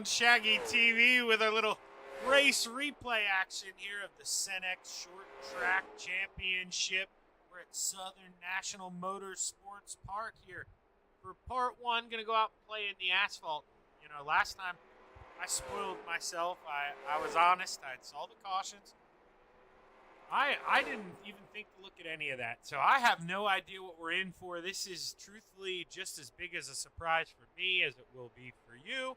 on Shaggy TV with our little race replay action here of the Senex Short Track Championship. We're at Southern National Motorsports Park here for part one. Gonna go out and play in the asphalt. You know, last time I spoiled myself. I was honest. I saw the cautions. I didn't even think to look at any of that. So I have no idea what we're in for. This is truthfully just as big as a surprise for me as it will be for you.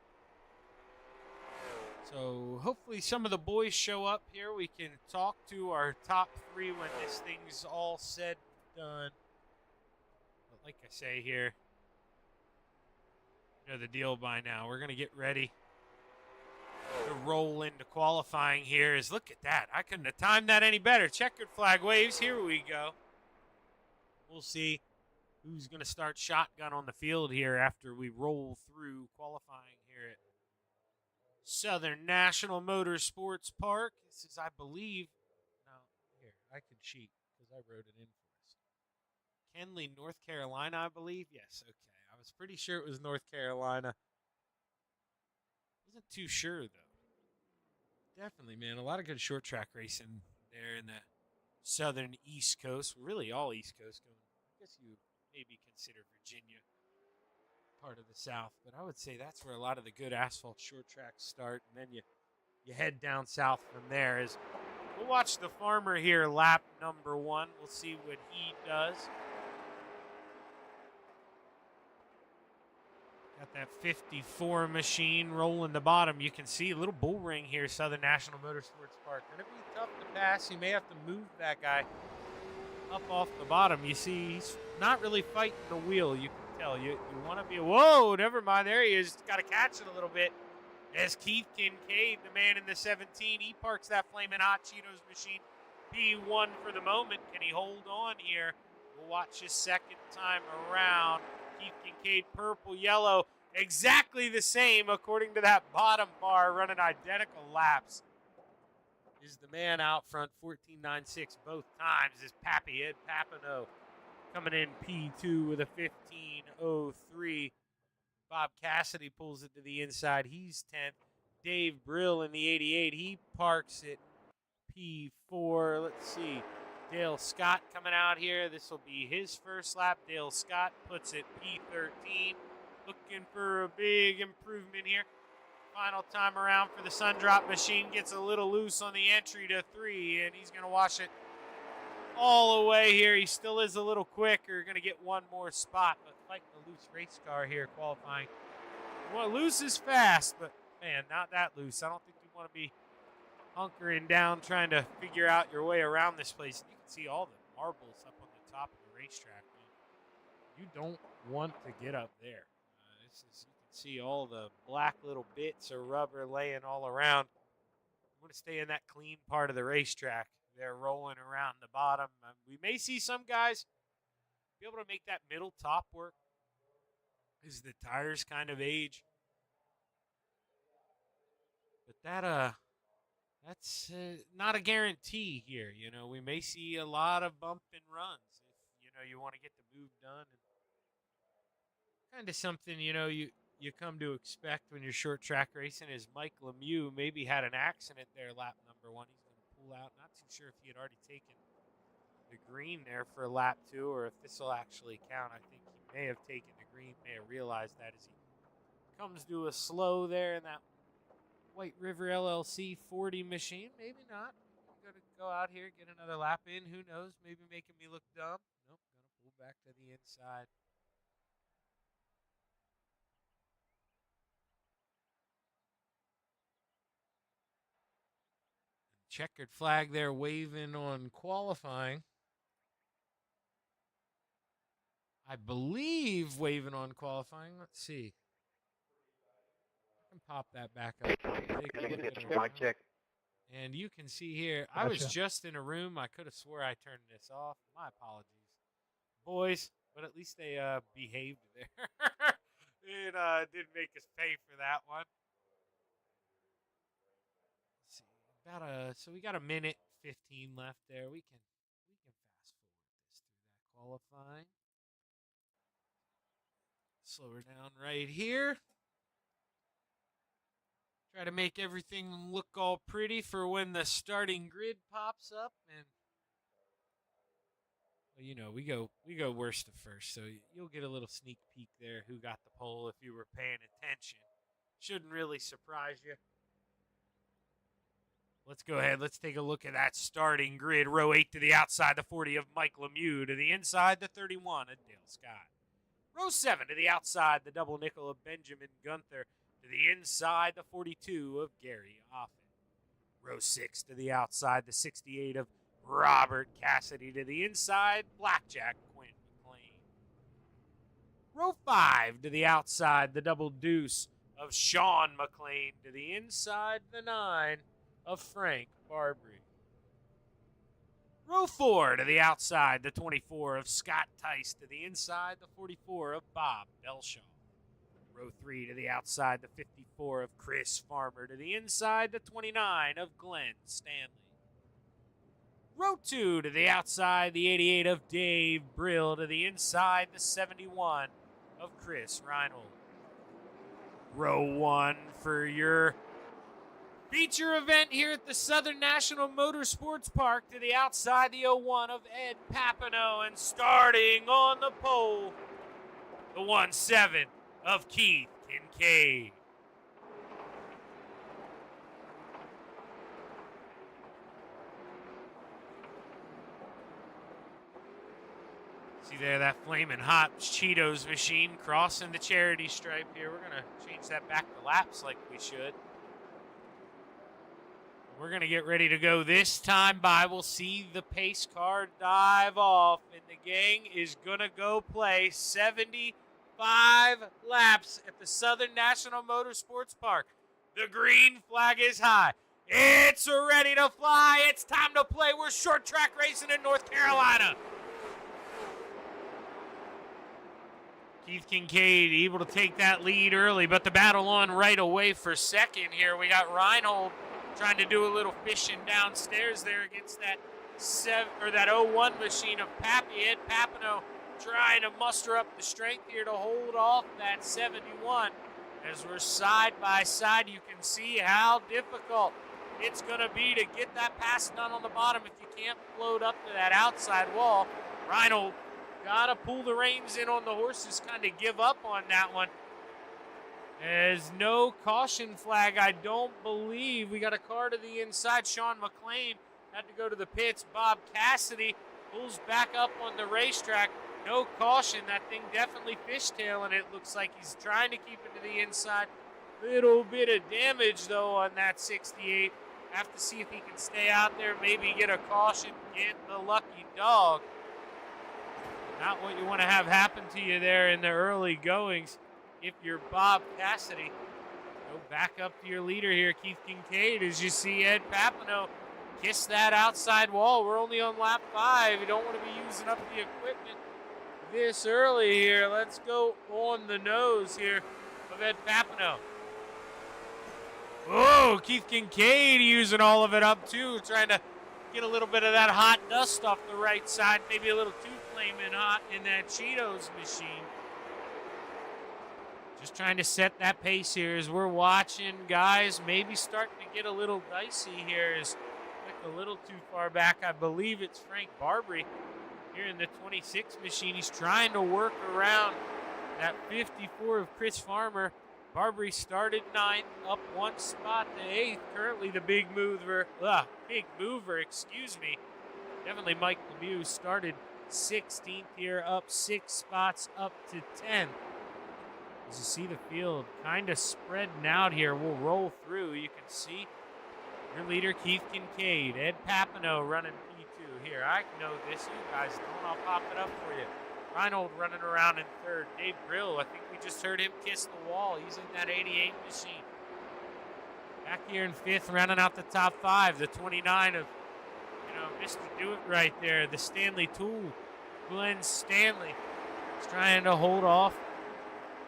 So hopefully some of the boys show up here. We can talk to our top three when this thing's all said and done. But like I say here, you know the deal by now. We're going to get ready to roll into qualifying here. Look at that. I couldn't have timed that any better. Checkered flag waves. Here we go. We'll see who's going to start shotgun on the field here after we roll through qualifying here at Southern National Motorsports Park. This is, I believe, no, here, I can cheat because I wrote it in for us. Kenly, North Carolina, I believe. Yes, okay. I was pretty sure it was North Carolina. Wasn't too sure, though. Definitely, man. A lot of good short track racing there in the southern East Coast. Really, all East Coast going. I guess you maybe consider Virginia part of the South, but I would say that's where a lot of the good asphalt short tracks start, and then you head down south from there. As we'll watch the farmer here, lap number one. We'll see what he does. Got that 54 machine rolling the bottom. You can see a little bull ring here, Southern National Motorsports Park. Going to be tough to pass. You may have to move that guy up off the bottom. You see, he's not really fighting the wheel. You can tell. You want to be, whoa, never mind. There he is. Got to catch it a little bit. As Keith Kincaid, the man in the 17, he parks that Flamin' Hot Cheetos machine. P1 for the moment. Can he hold on here? We'll watch his second time around. Keith Kincaid, purple, yellow, exactly the same according to that bottom bar, running identical laps. Is the man out front, 14.96 both times, is Pappy Ed Papineau coming in P2 with a 15.03. Bob Cassidy pulls it to the inside. He's 10th. Dave Brill in the 88. He parks it P4. Let's see. Dale Scott coming out here. This will be his first lap. Dale Scott puts it P13. Looking for a big improvement here. Final time around for the Sundrop machine. Gets a little loose on the entry to 3, and he's going to wash it all the way here. He still is a little quicker. Going to get one more spot, but fighting a loose race car here qualifying. Well, loose is fast, but, man, not that loose. I don't think you want to be hunkering down trying to figure out your way around this place. You can see all the marbles up on the top of the racetrack, man. You don't want to get up there. You can see all the black little bits of rubber laying all around. You want to stay in that clean part of the racetrack. They're rolling around the bottom. We may see some guys be able to make that middle top work as the tires kind of age. But that's not a guarantee here. You know, we may see a lot of bump and runs if, you know, you want to get the move done. And kind of something, you know, you come to expect when you're short track racing is Mike Lemieux maybe had an accident there lap number one. He's going to pull out. Not too sure if he had already taken the green there for lap 2 or if this will actually count. I think he may have taken the green, may have realized that as he comes to a slow there in that White River LLC 40 machine. Maybe not. Going to go out here, get another lap in. Who knows? Maybe making me look dumb. Nope. Going to pull back to the inside. Checkered flag there waving on qualifying. I believe waving on qualifying. Let's see. I can pop that back up. Take a look at it. Mic check. And you can see here, Gotcha. I was just in a room. I could have swore I turned this off. My apologies. Boys, but at least they behaved there. It didn't make us pay for that one. Let's see. So we got a minute 15 left there. We can fast forward this through that qualifying. Slow her down right here. Try to make everything look all pretty for when the starting grid pops up. And, well, you know, we go worst to first, so you'll get a little sneak peek there who got the pole if you were paying attention. Shouldn't really surprise you. Let's go ahead. Let's take a look at that starting grid. Row 8 to the outside, the 40 of Mike Lemieux. To the inside, the 31 of Dale Scott. Row 7 to the outside, the double nickel of Benjamin Gunther. To the inside, the 42 of Gary Offit. Row 6 to the outside, the 68 of Robert Cassidy. To the inside, Blackjack Quinn McLean. Row 5 to the outside, the double deuce of Sean McLean. To the inside, the 9 of Frank Barbary. Row 4 to the outside, the 24 of Scott Tice. To the inside, the 44 of Bob Belshaw. Row 3 to the outside, the 54 of Chris Farmer. To the inside, the 29 of Glenn Stanley. Row 2 to the outside, the 88 of Dave Brill. To the inside, the 71 of Chris Reinhold. Row 1 for your feature event here at the Southern National Motorsports Park. To the outside, the 01 of Ed Papineau. And starting on the pole, the 17 of Keith Kincaid. See there, that flaming hot Cheetos machine crossing the charity stripe here. We're going to change that back to laps like we should. We're going to get ready to go this time by. We'll see the pace car dive off, and the gang is going to go play 75 laps at the Southern National Motorsports Park. The green flag is high. It's ready to fly. It's time to play. We're short track racing in North Carolina. Keith Kincaid able to take that lead early, but the battle on right away for second here. We got Reinhold trying to do a little fishing downstairs there against that 01 machine of Pappy. Ed Papineau trying to muster up the strength here to hold off that 71. As we're side by side, you can see how difficult it's going to be to get that pass done on the bottom if you can't float up to that outside wall. Reinhold got to pull the reins in on the horses, kind of give up on that one. There's no caution flag, I don't believe. We got a car to the inside. Sean McLean had to go to the pits. Bob Cassidy pulls back up on the racetrack. No caution. That thing definitely fishtailing. It looks like he's trying to keep it to the inside. Little bit of damage, though, on that 68. Have to see if he can stay out there, maybe get a caution, get the lucky dog. Not what you want to have happen to you there in the early goings. If you're Bob Cassidy, go back up to your leader here, Keith Kincaid, as you see Ed Papineau kiss that outside wall. We're only on lap 5. You don't want to be using up the equipment this early here. Let's go on the nose here of Ed Papineau. Oh, Keith Kincaid using all of it up too, trying to get a little bit of that hot dust off the right side, maybe a little too flaming hot in that Cheetos machine. Just trying to set that pace here as we're watching guys maybe starting to get a little dicey here. Is a little too far back. I believe it's Frank Barbary here in the 26 machine. He's trying to work around that 54 of Chris Farmer. Barbary started 9th, up 1 spot to 8th. Currently the big mover, Definitely Mike Lemieux started 16th here, up 6 spots up to 10th. As you see the field kind of spreading out here, we'll roll through. You can see your leader, Keith Kincaid. Ed Papineau running P2 here. I know this. You guys don't. I'll pop it up for you. Reinhold running around in 3rd. Dave Brill, I think we just heard him kiss the wall. He's in that 88 machine. Back here in 5th, rounding out the top 5. The 29 of, Mr. Do It Right there. The Stanley Tool, Glenn Stanley. He's trying to hold off.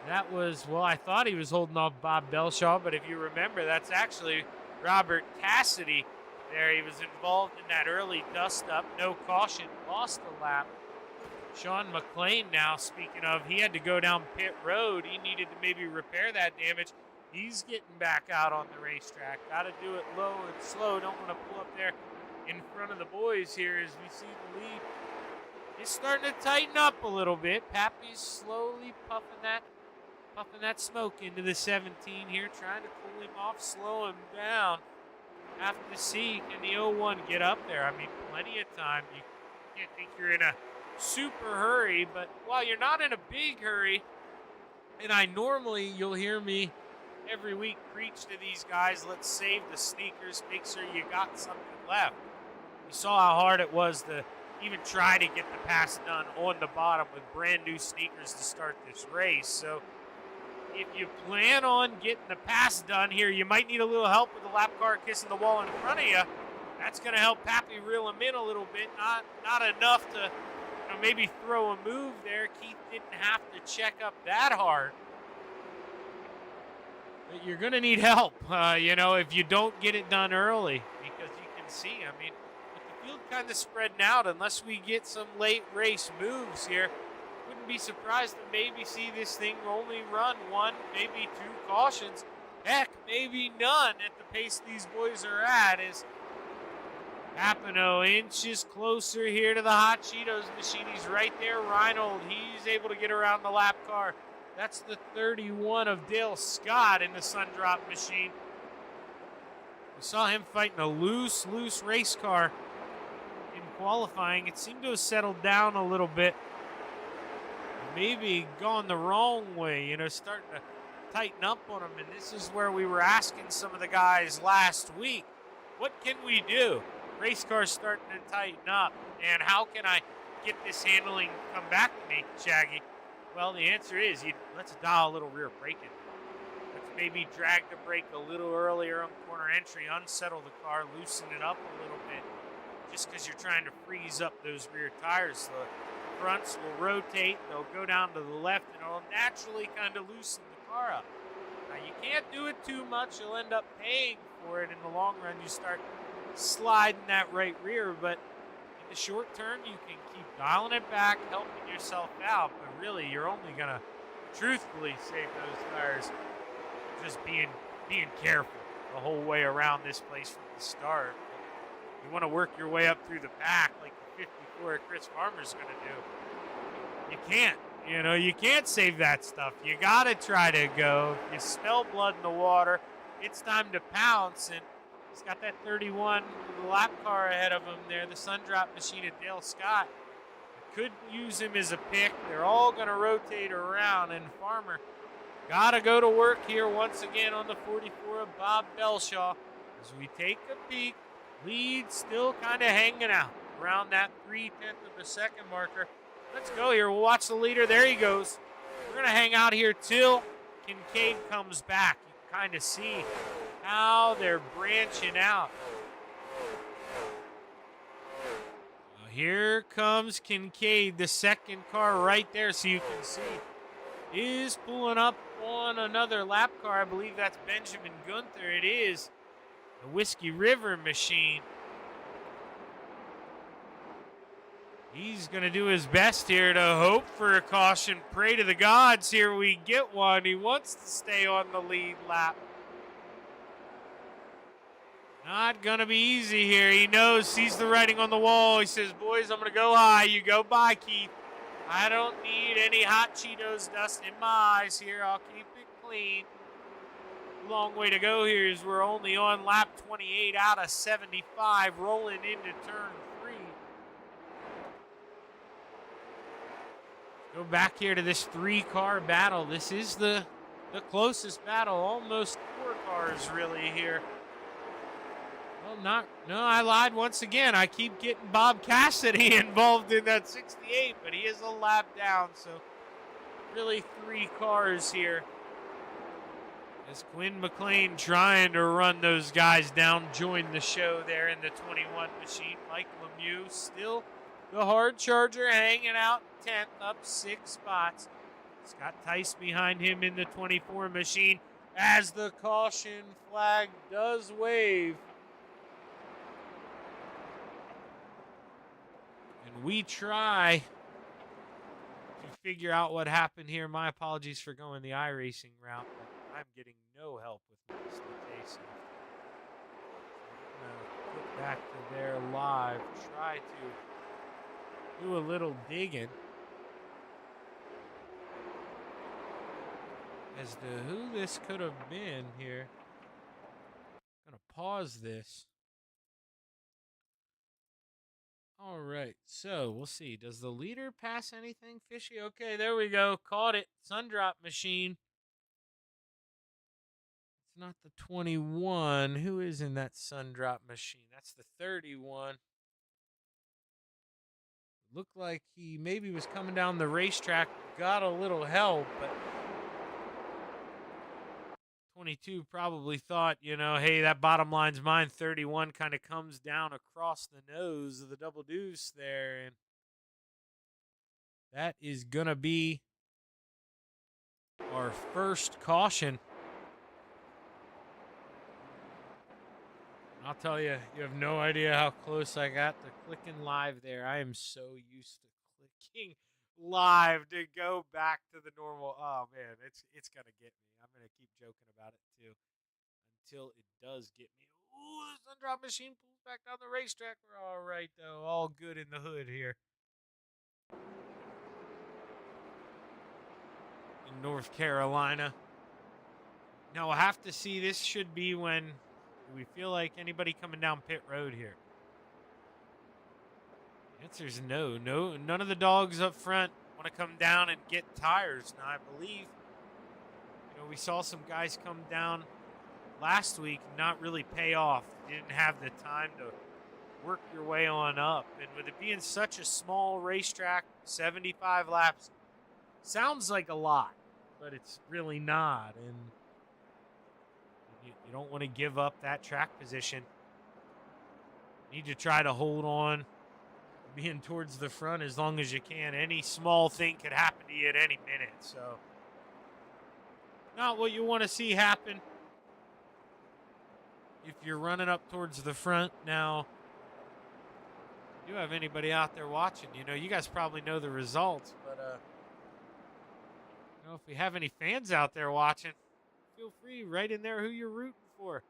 That was, I thought he was holding off Bob Belshaw, but if you remember, that's actually Robert Cassidy there. He was involved in that early dust-up. No caution. Lost a lap. Sean McLean now, speaking of, he had to go down pit road. He needed to maybe repair that damage. He's getting back out on the racetrack. Got to do it low and slow. Don't want to pull up there in front of the boys here as we see the lead. It's starting to tighten up a little bit. Pappy's slowly puffing that smoke into the 17 here, trying to cool him off, slow him down. Have to see, can the 01 get up there? I mean, plenty of time. You can't think you're in a super hurry, but while you're not in a big hurry, and you'll hear me every week preach to these guys, let's save the sneakers, make sure you got something left. You saw how hard it was to even try to get the pass done on the bottom with brand new sneakers to start this race. So if you plan on getting the pass done here, you might need a little help with the lap car kissing the wall in front of you. That's going to help Pappy reel him in a little bit. Not enough to maybe throw a move there. Keith didn't have to check up that hard. But you're going to need help, if you don't get it done early, because you can see, with the field kind of spreading out, unless we get some late race moves here, wouldn't be surprised to maybe see this thing only run one, maybe two cautions. Heck, maybe none at the pace these boys are at. Is Papineau inches closer here to the Hot Cheetos machine. He's right there. Reinhold, he's able to get around the lap car. That's the 31 of Dale Scott in the Sundrop machine. We saw him fighting a loose race car in qualifying. It seemed to have settled down a little bit. Maybe gone the wrong way, starting to tighten up on him. And this is where we were asking some of the guys last week, what can we do? Race car's starting to tighten up. And how can I get this handling come back to me, Shaggy? Well, the answer is let's dial a little rear braking. Let's maybe drag the brake a little earlier on corner entry, unsettle the car, loosen it up a little bit. Just because you're trying to freeze up those rear tires, the fronts will rotate, they'll go down to the left, and it'll naturally kind of loosen the car up. Now, you can't do it too much. You'll end up paying for it in the long run. You start sliding that right rear, but in the short term, you can keep dialing it back, helping yourself out, but really, you're only going to truthfully save those tires just being careful the whole way around this place from the start. You want to work your way up through the pack like the 54 Chris Farmer's going to do. You can't. You can't save that stuff. You got to try to go. If you smell blood in the water, it's time to pounce. And he's got that 31 lap car ahead of him there, the Sundrop machine at Dale Scott. Could use him as a pick. They're all going to rotate around, and Farmer got to go to work here once again on the 44 of Bob Belshaw. As we take a peek, lead still kind of hanging out around that 3/10 of a second marker. Let's go here. We'll watch the leader. There he goes. We're going to hang out here till Kincaid comes back. You can kind of see how they're branching out. Here comes Kincaid, the second car right there, so you can see, is pulling up on another lap car. I believe that's Benjamin Gunther. It is the Whiskey River machine. He's going to do his best here to hope for a caution. Pray to the gods here we get one. He wants to stay on the lead lap. Not going to be easy here. He knows, sees the writing on the wall. He says, boys, I'm going to go high. You go by, Keith. I don't need any Hot Cheetos dust in my eyes here. I'll keep it clean. Long way to go here as we're only on lap 28 out of 75, rolling into turn 3. Go back here to this 3-car battle. This is the closest battle. Almost 4 cars really here. Well, no, I lied once again. I keep getting Bob Cassidy involved in that 68, but he is a lap down, so really 3 cars here. As Quinn McLean trying to run those guys down, joined the show there in the 21 machine. Mike Lemieux still the hard charger hanging out 10th, up 6 spots. Scott Tice behind him in the 24 machine as the caution flag does wave. And we try to figure out what happened here. My apologies for going the iRacing route. I'm getting no help with my stay safe. I'm gonna get back to there live, try to do a little digging as to who this could have been here. I'm gonna pause this. All right, so we'll see. Does the leader pass anything fishy? Okay, there we go. Caught it. Sundrop machine. It's not the 21. Who is in that Sundrop machine? That's the 31. Looked like he maybe was coming down the racetrack, got a little help, but 22 probably thought, hey, that bottom line's mine. 31 kind of comes down across the nose of the double deuce there, and that is going to be our first caution. I'll tell you, you have no idea how close I got to clicking live there. I am so used to clicking live to go back to the normal. Oh, man, it's going to get me. I'm going to keep joking about it, too, until it does get me. Ooh, the Sundrop machine pulls back down the racetrack. We're all right, though. All good in the hood here. In North Carolina. Now, we'll have to see. This should be when we feel like anybody coming down pit road here. The answer is no. None of the dogs up front want to come down and get tires. Now, I believe, we saw some guys come down last week and not really pay off. Didn't have the time to work your way on up. And with it being such a small racetrack, 75 laps, sounds like a lot, but it's really not. And you don't want to give up that track position. You need to try to hold on, being towards the front as long as you can. Any small thing could happen to you at any minute. So, not what you want to see happen if you're running up towards the front. Now, if you have anybody out there watching, you guys probably know the results, but if we have any fans out there watching, feel free, right in there who you're rooting for.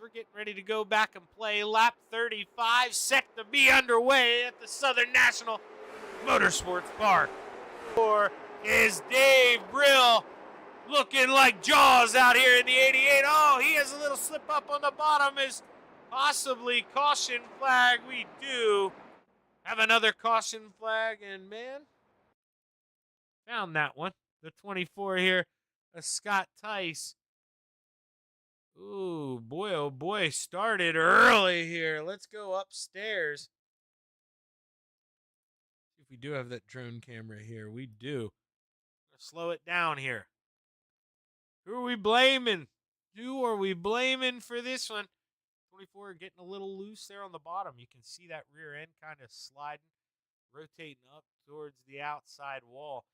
We're getting ready to go back and play lap 35, set to be underway at the Southern National Motorsports Park. For is Dave Brill, looking like Jaws out here in the 88. Oh, he has a little slip up on the bottom. Is possibly caution flag. We do have another caution flag, and man, found that one. The 24 here, Scott Tice. Ooh, boy, oh boy, started early here. Let's go upstairs. See if we do have that drone camera here. We do. Slow it down here. Who are we blaming? Who are we blaming for this one? 24 getting a little loose there on the bottom. You can see that rear end kind of sliding, rotating up towards the outside wall.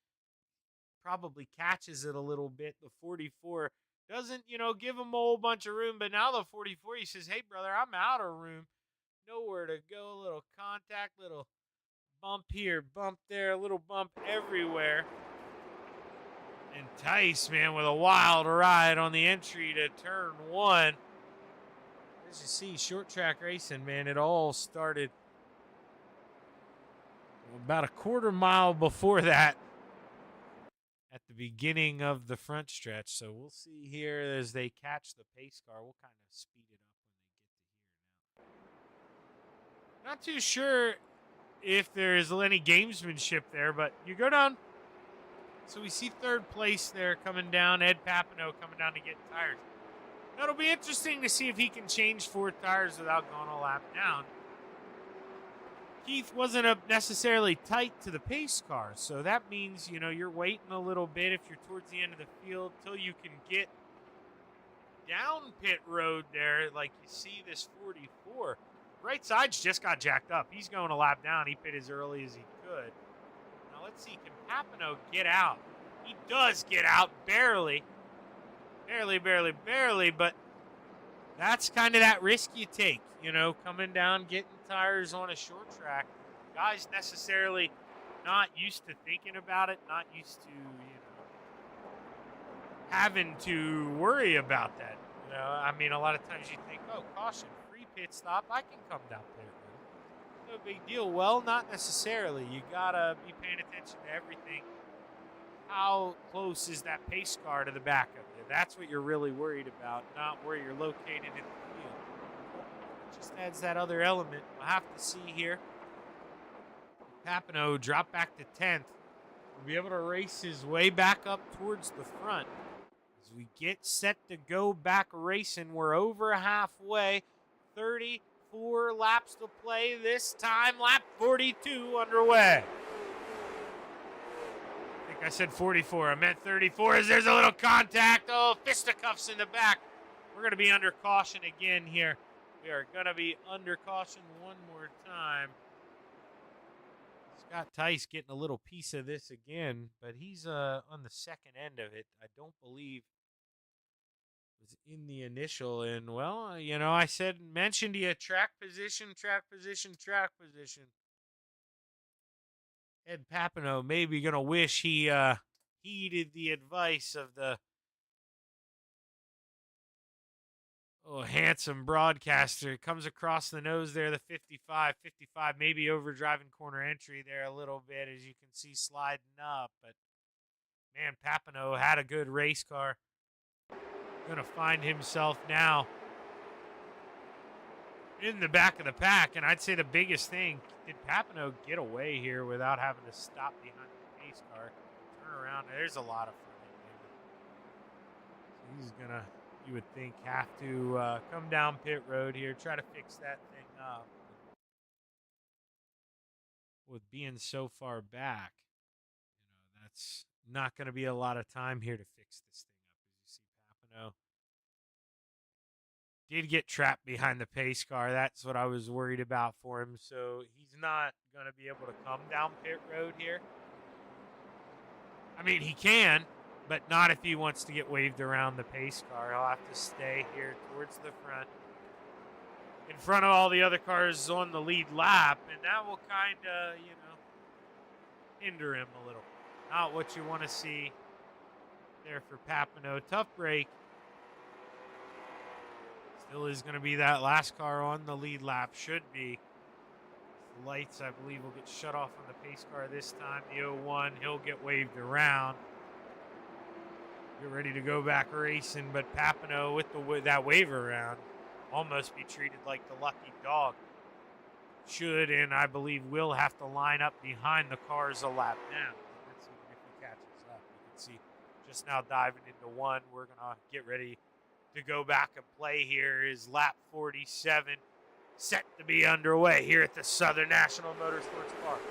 Probably catches it a little bit. The 44 doesn't, give him a whole bunch of room. But now the 44, he says, hey, brother, I'm out of room. Nowhere to go. A little contact, little bump here, bump there, a little bump everywhere. And Tice, man, with a wild ride on the entry to turn one. As you see, short track racing, man, it all started about a quarter mile before that at the beginning of the front stretch. So we'll see here as they catch the pace car. We'll kind of speed it up when they get to here now. Not too sure if there is any gamesmanship there, but you go down. So we see third place there coming down. Ed Papineau coming down to get tires. Now, it'll be interesting to see if he can change 4 tires without going a lap down. Keith wasn't necessarily tight to the pace car, so that means, you're waiting a little bit if you're towards the end of the field till you can get down pit road there, like you see this 44. Right side's just got jacked up. He's going a lap down. He pit as early as he could. Now, let's see. Can Papineau get out? He does get out, barely. Barely, but that's kind of that risk you take, coming down, getting tires on a short track. Guys necessarily not used to thinking about it, not used to, having to worry about that. You know, I mean, a lot of times you think, oh, caution, free pit stop, I can come down pit road. No big deal. Well, not necessarily. You gotta be paying attention to everything. How close is that pace car to the back of you? That's what you're really worried about, not where you're located in the field. It just adds that other element. We'll have to see here. Papineau drop back to 10th. Will be able to race his way back up towards the front. As we get set to go back racing, we're over halfway. 34 laps to play this time. Lap 42 underway. I think I said 44. I meant 34 as there's a little contact. Oh, fisticuffs in the back. We're going to be under caution again here. We are going to be under caution one more time. Scott Tice getting a little piece of this again, but he's on the second end of it. I don't believe was in the initial. And, well, you know, I mentioned to you track position. Ed Papineau maybe going to wish he heeded the advice of the handsome broadcaster. Comes across the nose there, the 55, maybe overdriving corner entry there a little bit, as you can see sliding up. But, man, Papineau had a good race car. Going to find himself now in the back of the pack. And I'd say the biggest thing, did Papineau get away here without having to stop behind the pace car? Turn around. There's a lot of fun. So he's going to, you would think, have to come down pit road here, try to fix that thing up. With being so far back, you know, that's not going to be a lot of time here to fix this thing up. As you see, Papineau did get trapped behind the pace car. That's what I was worried about for him. So he's not going to be able to come down pit road here. I mean, he can, but not if he wants to get waved around the pace car. He'll have to stay here towards the front, in front of all the other cars on the lead lap, and that will kind of, you know, hinder him a little. Not what you want to see there for Papineau. Tough break. Still is going to be that last car on the lead lap. Should be. The lights, I believe, will get shut off on the pace car this time. The 01, he'll get waved around. Get ready to go back racing, but Papineau with that wave around almost be treated like the lucky dog. Should, and I believe will, have to line up behind the cars a lap down. Let's see if he catches up. You can see just now diving into one. We're going to get ready to go back and play here. Is lap 47 set to be underway here at the Southern National Motorsports Park.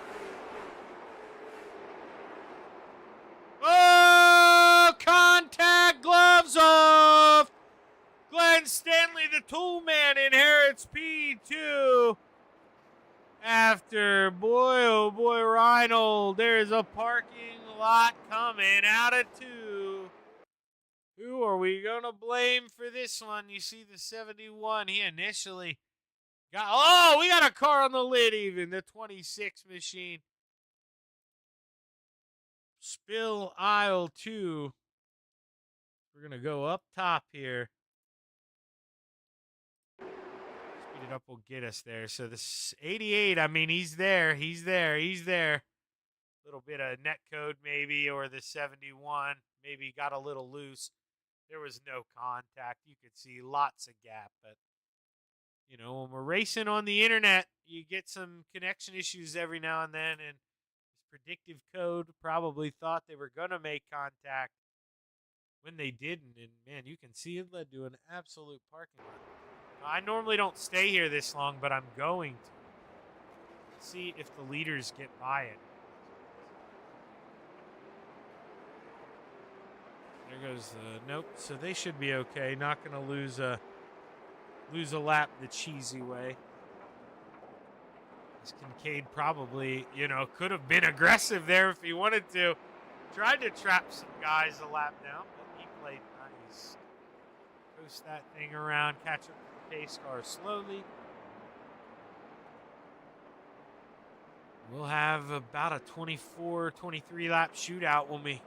Oh, contact, gloves off. Glenn Stanley, the tool man, inherits P2. After, boy, oh boy, Reinhold, there's a parking lot coming out of 2. Who are we going to blame for this one? You see the 71. He initially got, we got a car on the lid even. The 26 machine. Spill aisle 2. We're going to go up top here. Speed it up will get us there. So this 88, I mean, he's there. A little bit of net code maybe, or the 71 maybe got a little loose. There was no contact. You could see lots of gap. But, you know, when we're racing on the internet, you get some connection issues every now and then. And this predictive code probably thought they were going to make contact when they didn't. And, man, you can see it led to an absolute parking lot. I normally don't stay here this long, but I'm going to see if the leaders get by it. There goes the nope. So they should be okay. Not going to lose a lap the cheesy way. This Kincaid probably, you know, could have been aggressive there if he wanted to. Tried to trap some guys a lap down, but he played nice. Coast that thing around, catch up to the pace car slowly. We'll have about a 24, 23 lap shootout when we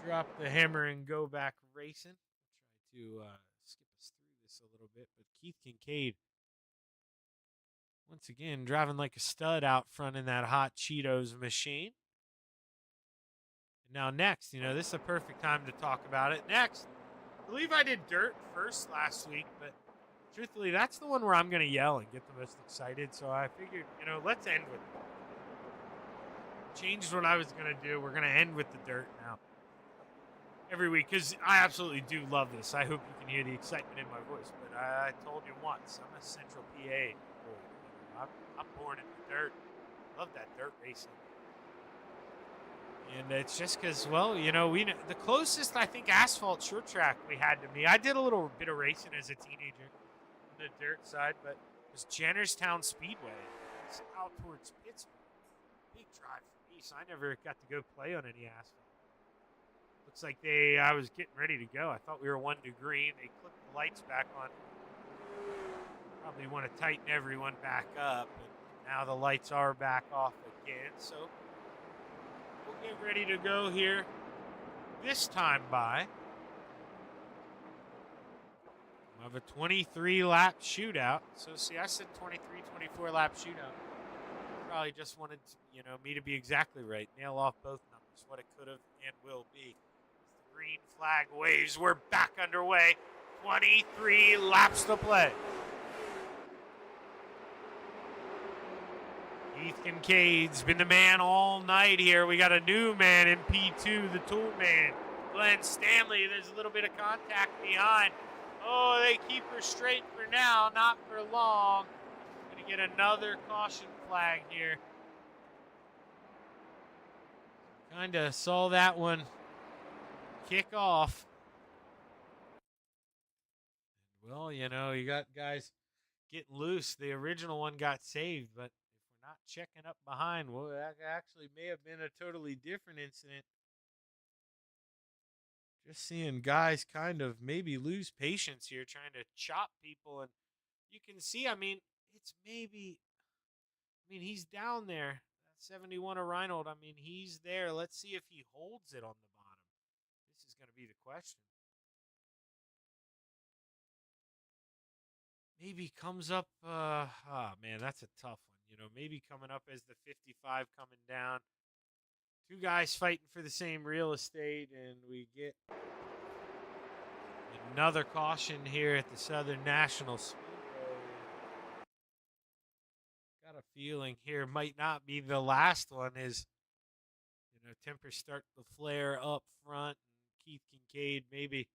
drop the hammer and go back racing. Try to skip us through this a little bit, but Keith Kincaid, once again, driving like a stud out front in that hot Cheetos machine. And now next, this is a perfect time to talk about it. Next, I believe I did dirt first last week, but truthfully, that's the one where I'm going to yell and get the most excited. So I figured, let's end with it. Changed what I was going to do. We're going to end with the dirt now. Every week, because I absolutely do love this. I hope you can hear the excitement in my voice. But I told you once, I'm a Central PA boy. I'm born in the dirt. Love that dirt racing. And it's just because, well, the closest, I think, asphalt short track we had to me. I did a little bit of racing as a teenager on the dirt side, but it was Jennerstown Speedway. It's out towards Pittsburgh. Big drive for me, so I never got to go play on any asphalt. Looks like I was getting ready to go. I thought we were 1 to green. They clicked the lights back on. Probably want to tighten everyone back up. And now the lights are back off again. So we'll get ready to go here this time by. We'll have a 23-lap shootout. So, see, I said 23, 24-lap shootout. Probably just wanted, me to be exactly right. Nail off both numbers, what it could have and will be. Green flag waves. We're back underway. 23 laps to play. Keith Kincaid's been the man all night here. We got a new man in P2, the tool man. Glenn Stanley, there's a little bit of contact behind. Oh, they keep her straight for now, not for long. Going to get another caution flag here. Kind of saw that one kick off. Well, you got guys getting loose. The original one got saved, but if we're not checking up behind, well, that actually may have been a totally different incident. Just seeing guys kind of maybe lose patience here, trying to chop people. And you can see, it's maybe, he's down there. That 71 of Reinhold, he's there. Let's see if he holds it on the bottom. This is going to be the question. Maybe comes up, man, that's a tough one. Maybe coming up as the 55 coming down. Two guys fighting for the same real estate, and we get another caution here at the Southern National Speedway. Got a feeling here might not be the last one as, tempers start to flare up front. Keith Kincaid maybe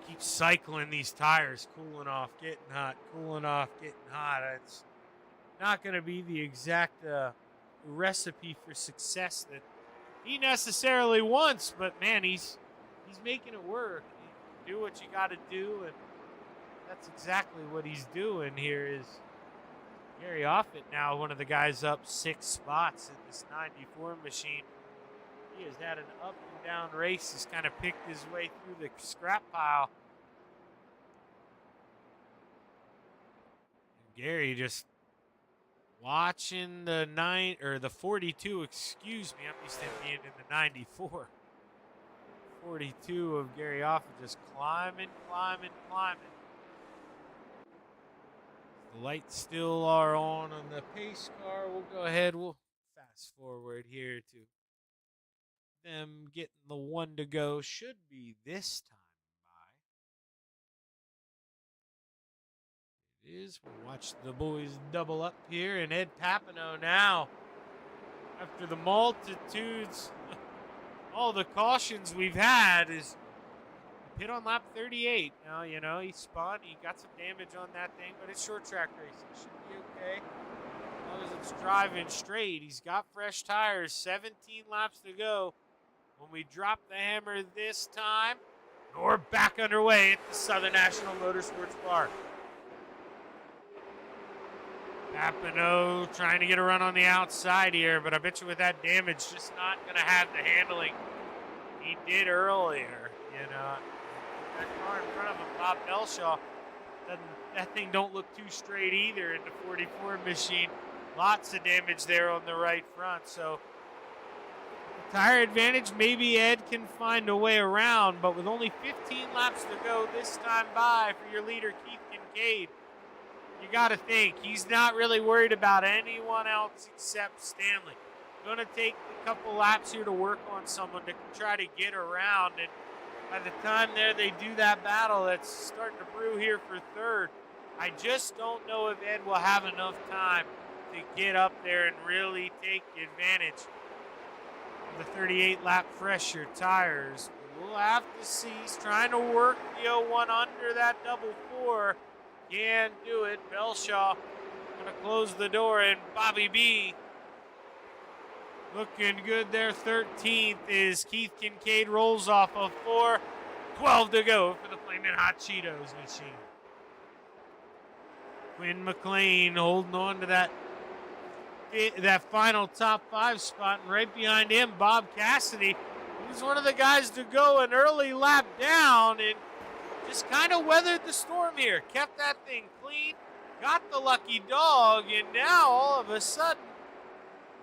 keeps cycling these tires, cooling off, getting hot, cooling off, getting hot. It's not going to be the exact recipe for success that he necessarily wants, but man, he's making it work. You do what you got to do, and that's exactly what he's doing here. Is Gary Offit now one of the guys up 6 spots in this 94 machine. He has had an up and down race. He's kind of picked his way through the scrap pile. And Gary just watching the 42, excuse me. I'm used to him being in the 94. 42 of Gary Offit just climbing. The lights still are on the pace car. We'll go ahead. We'll fast forward here to them getting the 1 to go. Should be this time by. It is. We'll watch the boys double up here. And Ed Papineau now, after the multitudes, all the cautions we've had, is hit on lap 38. Now, he spun. He got some damage on that thing, but it's short track racing. It should be okay. As long as it's driving straight. He's got fresh tires. 17 laps to go. When we drop the hammer this time, we're back underway at the Southern National Motorsports Park. Papineau trying to get a run on the outside here, but I bet you with that damage, just not going to have the handling he did earlier. That car in front of him, Bob Belshaw, that thing don't look too straight either in the 44 machine. Lots of damage there on the right front. So Tire advantage, maybe Ed can find a way around, but with only 15 laps to go this time by for your leader, Keith Kincaid, you got to think he's not really worried about anyone else except Stanley. Going to take a couple laps here to work on someone to try to get around, and by the time they do that battle that's starting to brew here for third, I just don't know if Ed will have enough time to get up there and really take advantage the 38-lap fresher tires. We'll have to see. He's trying to work the 01 under that double four. Can't do it. Belshaw going to close the door, and Bobby B looking good there. 13th is Keith Kincaid, rolls off of 4. 12 to go for the Flamin' Hot Cheetos machine. Quinn McLean holding on to that final top 5 spot, and right behind him, Bob Cassidy. He's one of the guys to go an early lap down and just kind of weathered the storm here. Kept that thing clean, got the lucky dog, and now all of a sudden,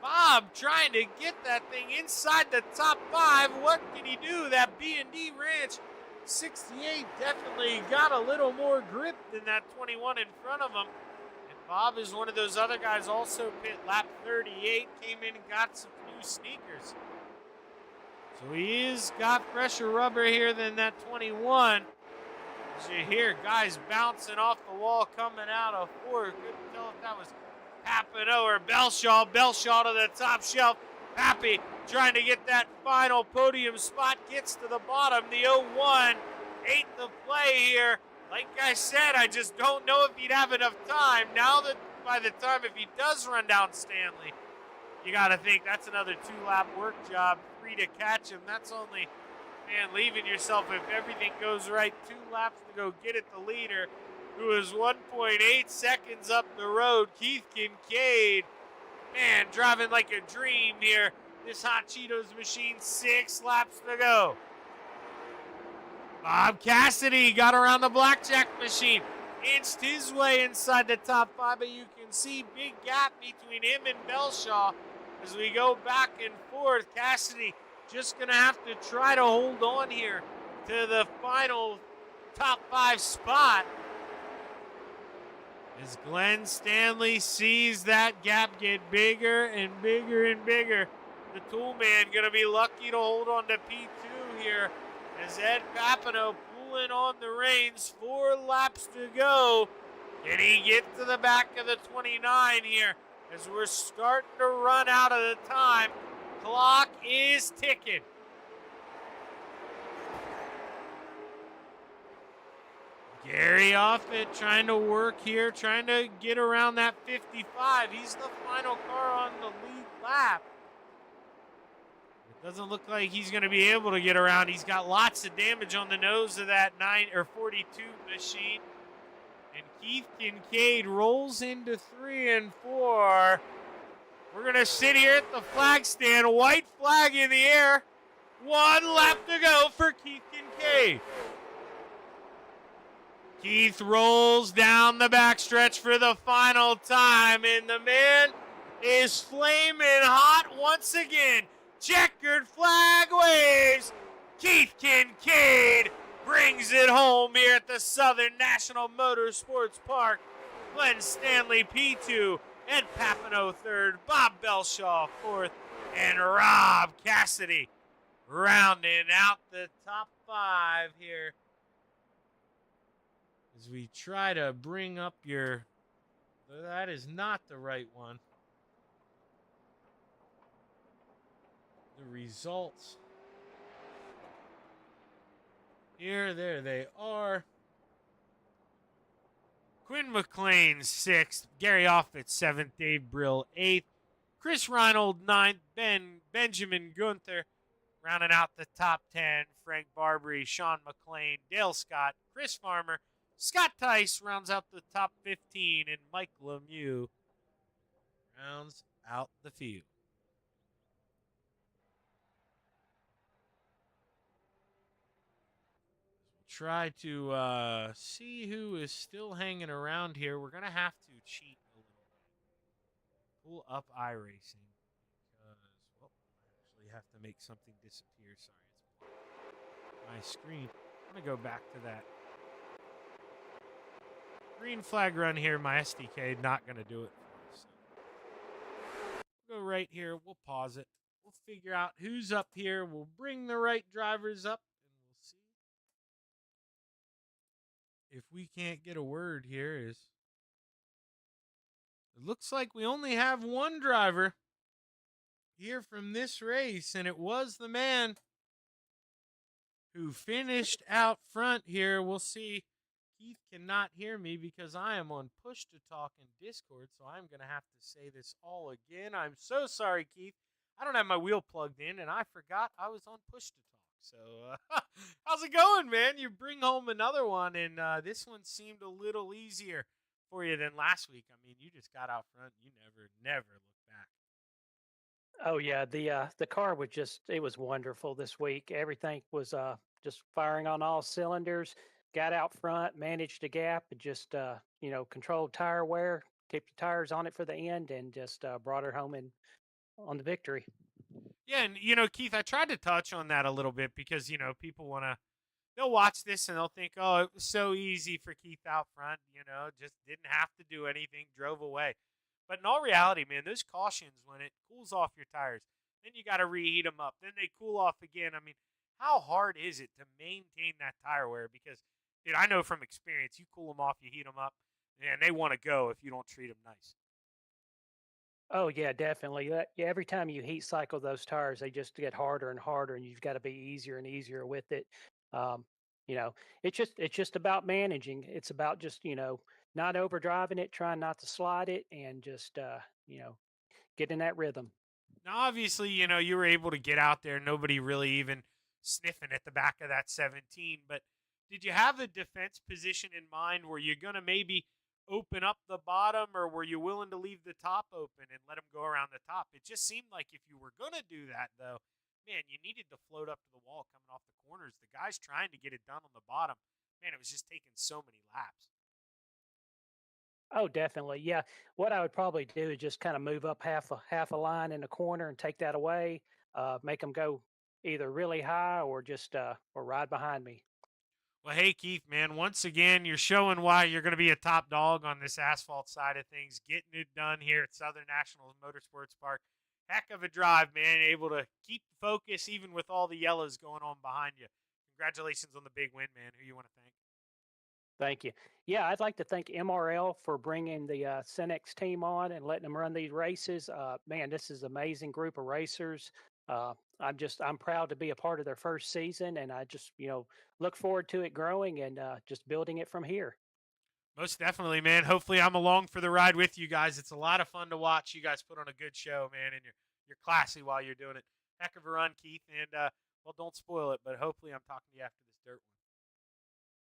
Bob trying to get that thing inside the top 5. What can he do? That B&D Ranch 68 definitely got a little more grip than that 21 in front of him. Bob is one of those other guys also pit lap 38, came in and got some new sneakers. So he is got fresher rubber here than that 21. As you hear guys bouncing off the wall coming out of 4. Couldn't tell if that was Papineau or Belshaw. Belshaw to the top shelf. Pappy trying to get that final podium spot. Gets to the bottom. The 01. 8th of play here. Like I said, I just don't know if he'd have enough time. Now that by the time if he does run down Stanley, you got to think that's another 2-lap work job, 3 to catch him. That's only, man, leaving yourself, if everything goes right, 2 laps to go get at the leader, who is 1.8 seconds up the road. Keith Kincaid, man, driving like a dream here. This Hot Cheetos machine, 6 laps to go. Bob Cassidy got around the blackjack machine, inched his way inside the top 5, but you can see big gap between him and Belshaw as we go back and forth. Cassidy just going to have to try to hold on here to the final top 5 spot as Glenn Stanley sees that gap get bigger and bigger and bigger. The tool man going to be lucky to hold on to P2 here. As Ed Papineau pulling on the reins, 4 laps to go. Can he get to the back of the 29 here as we're starting to run out of the time? Clock is ticking. Gary Offit trying to work here, trying to get around that 55. He's the final car on the lead lap. Doesn't look like he's going to be able to get around. He's got lots of damage on the nose of that 42 machine. And Keith Kincaid rolls into 3 and 4. We're going to sit here at the flag stand. White flag in the air. 1 lap to go for Keith Kincaid. Keith rolls down the backstretch for the final time. And the man is flaming hot once again. Checkered flag waves. Keith Kincaid brings it home here at the Southern National Motorsports Park. Glenn Stanley P2, Ed Papineau 3rd, Bob Belshaw 4th, and Rob Cassidy rounding out the top 5 here. As we try to bring up your, that is not the right one. The results. Here, there they are. Quinn McLean 6th, Gary Offit 7th, Dave Brill 8th, Chris Reinold 9th, Benjamin Gunther rounding out the top 10, Frank Barbary, Sean McLean, Dale Scott, Chris Farmer, Scott Tice rounds out the top 15, and Mike Lemieux rounds out the field. Try to see who is still hanging around here. We're going to have to cheat a little bit. Pull up iRacing. Because, well, I actually you have to make something disappear. Sorry, it's my screen. I'm going to go back to that green flag run here. My SDK not going to do it for us. So we'll go right here. We'll pause it. We'll figure out who's up here. We'll bring the right drivers up, and we'll see if we can't get a word here. It looks like we only have one driver here from this race, and it was the man who finished out front here. We'll see. Keith cannot hear me because I am on push to talk in Discord, so I'm going to have to say this all again. I'm so sorry, Keith. I don't have my wheel plugged in, and I forgot I was on push to talk. So how's it going, man? You bring home another one, and this one seemed a little easier for you than last week. I mean, you just got out front. You never looked back. Oh yeah, the car was it was wonderful this week. Everything was just firing on all cylinders. Got out front, managed the gap, and just controlled tire wear, kept the tires on it for the end, and just brought her home on the victory. Yeah, and Keith, I tried to touch on that a little bit because people they'll watch this and they'll think, oh, it was so easy for Keith out front, just didn't have to do anything, drove away. But in all reality, man, those cautions, when it cools off your tires, then you got to reheat them up. Then they cool off again. I mean, how hard is it to maintain that tire wear? Because, dude, I know from experience, you cool them off, you heat them up, and they want to go if you don't treat them nice. Oh yeah, definitely. Yeah, every time you heat cycle those tires, they just get harder and harder, and you've got to be easier and easier with it. Um, it's just about managing. It's about just not overdriving it, trying not to slide it, and just get in that rhythm. Now, obviously, you were able to get out there. Nobody really even sniffing at the back of that 17. But did you have a defense position in mind where you're going to maybe open up the bottom, or were you willing to leave the top open and let them go around the top? It just seemed like if you were going to do that, though, man, you needed to float up to the wall coming off the corners. The guy's trying to get it done on the bottom. Man, it was just taking so many laps. Oh, definitely. Yeah. What I would probably do is just kind of move up half a line in the corner and take that away. Make them go either really high or just or ride behind me. Well, hey, Keith, man, once again, you're showing why you're going to be a top dog on this asphalt side of things, getting it done here at Southern National Motorsports Park. Heck of a drive, man, able to keep the focus even with all the yellows going on behind you. Congratulations on the big win, man. Who you want to thank? Thank you. Yeah, I'd like to thank MRL for bringing the Senex team on and letting them run these races. Man, this is an amazing group of racers. I'm proud to be a part of their first season, and I just look forward to it growing and just building it from here. Most definitely, man. Hopefully, I'm along for the ride with you guys. It's a lot of fun to watch. You guys put on a good show, man, and you're classy while you're doing it. Heck of a run, Keith, and well, don't spoil it, but hopefully, I'm talking to you after this dirt one.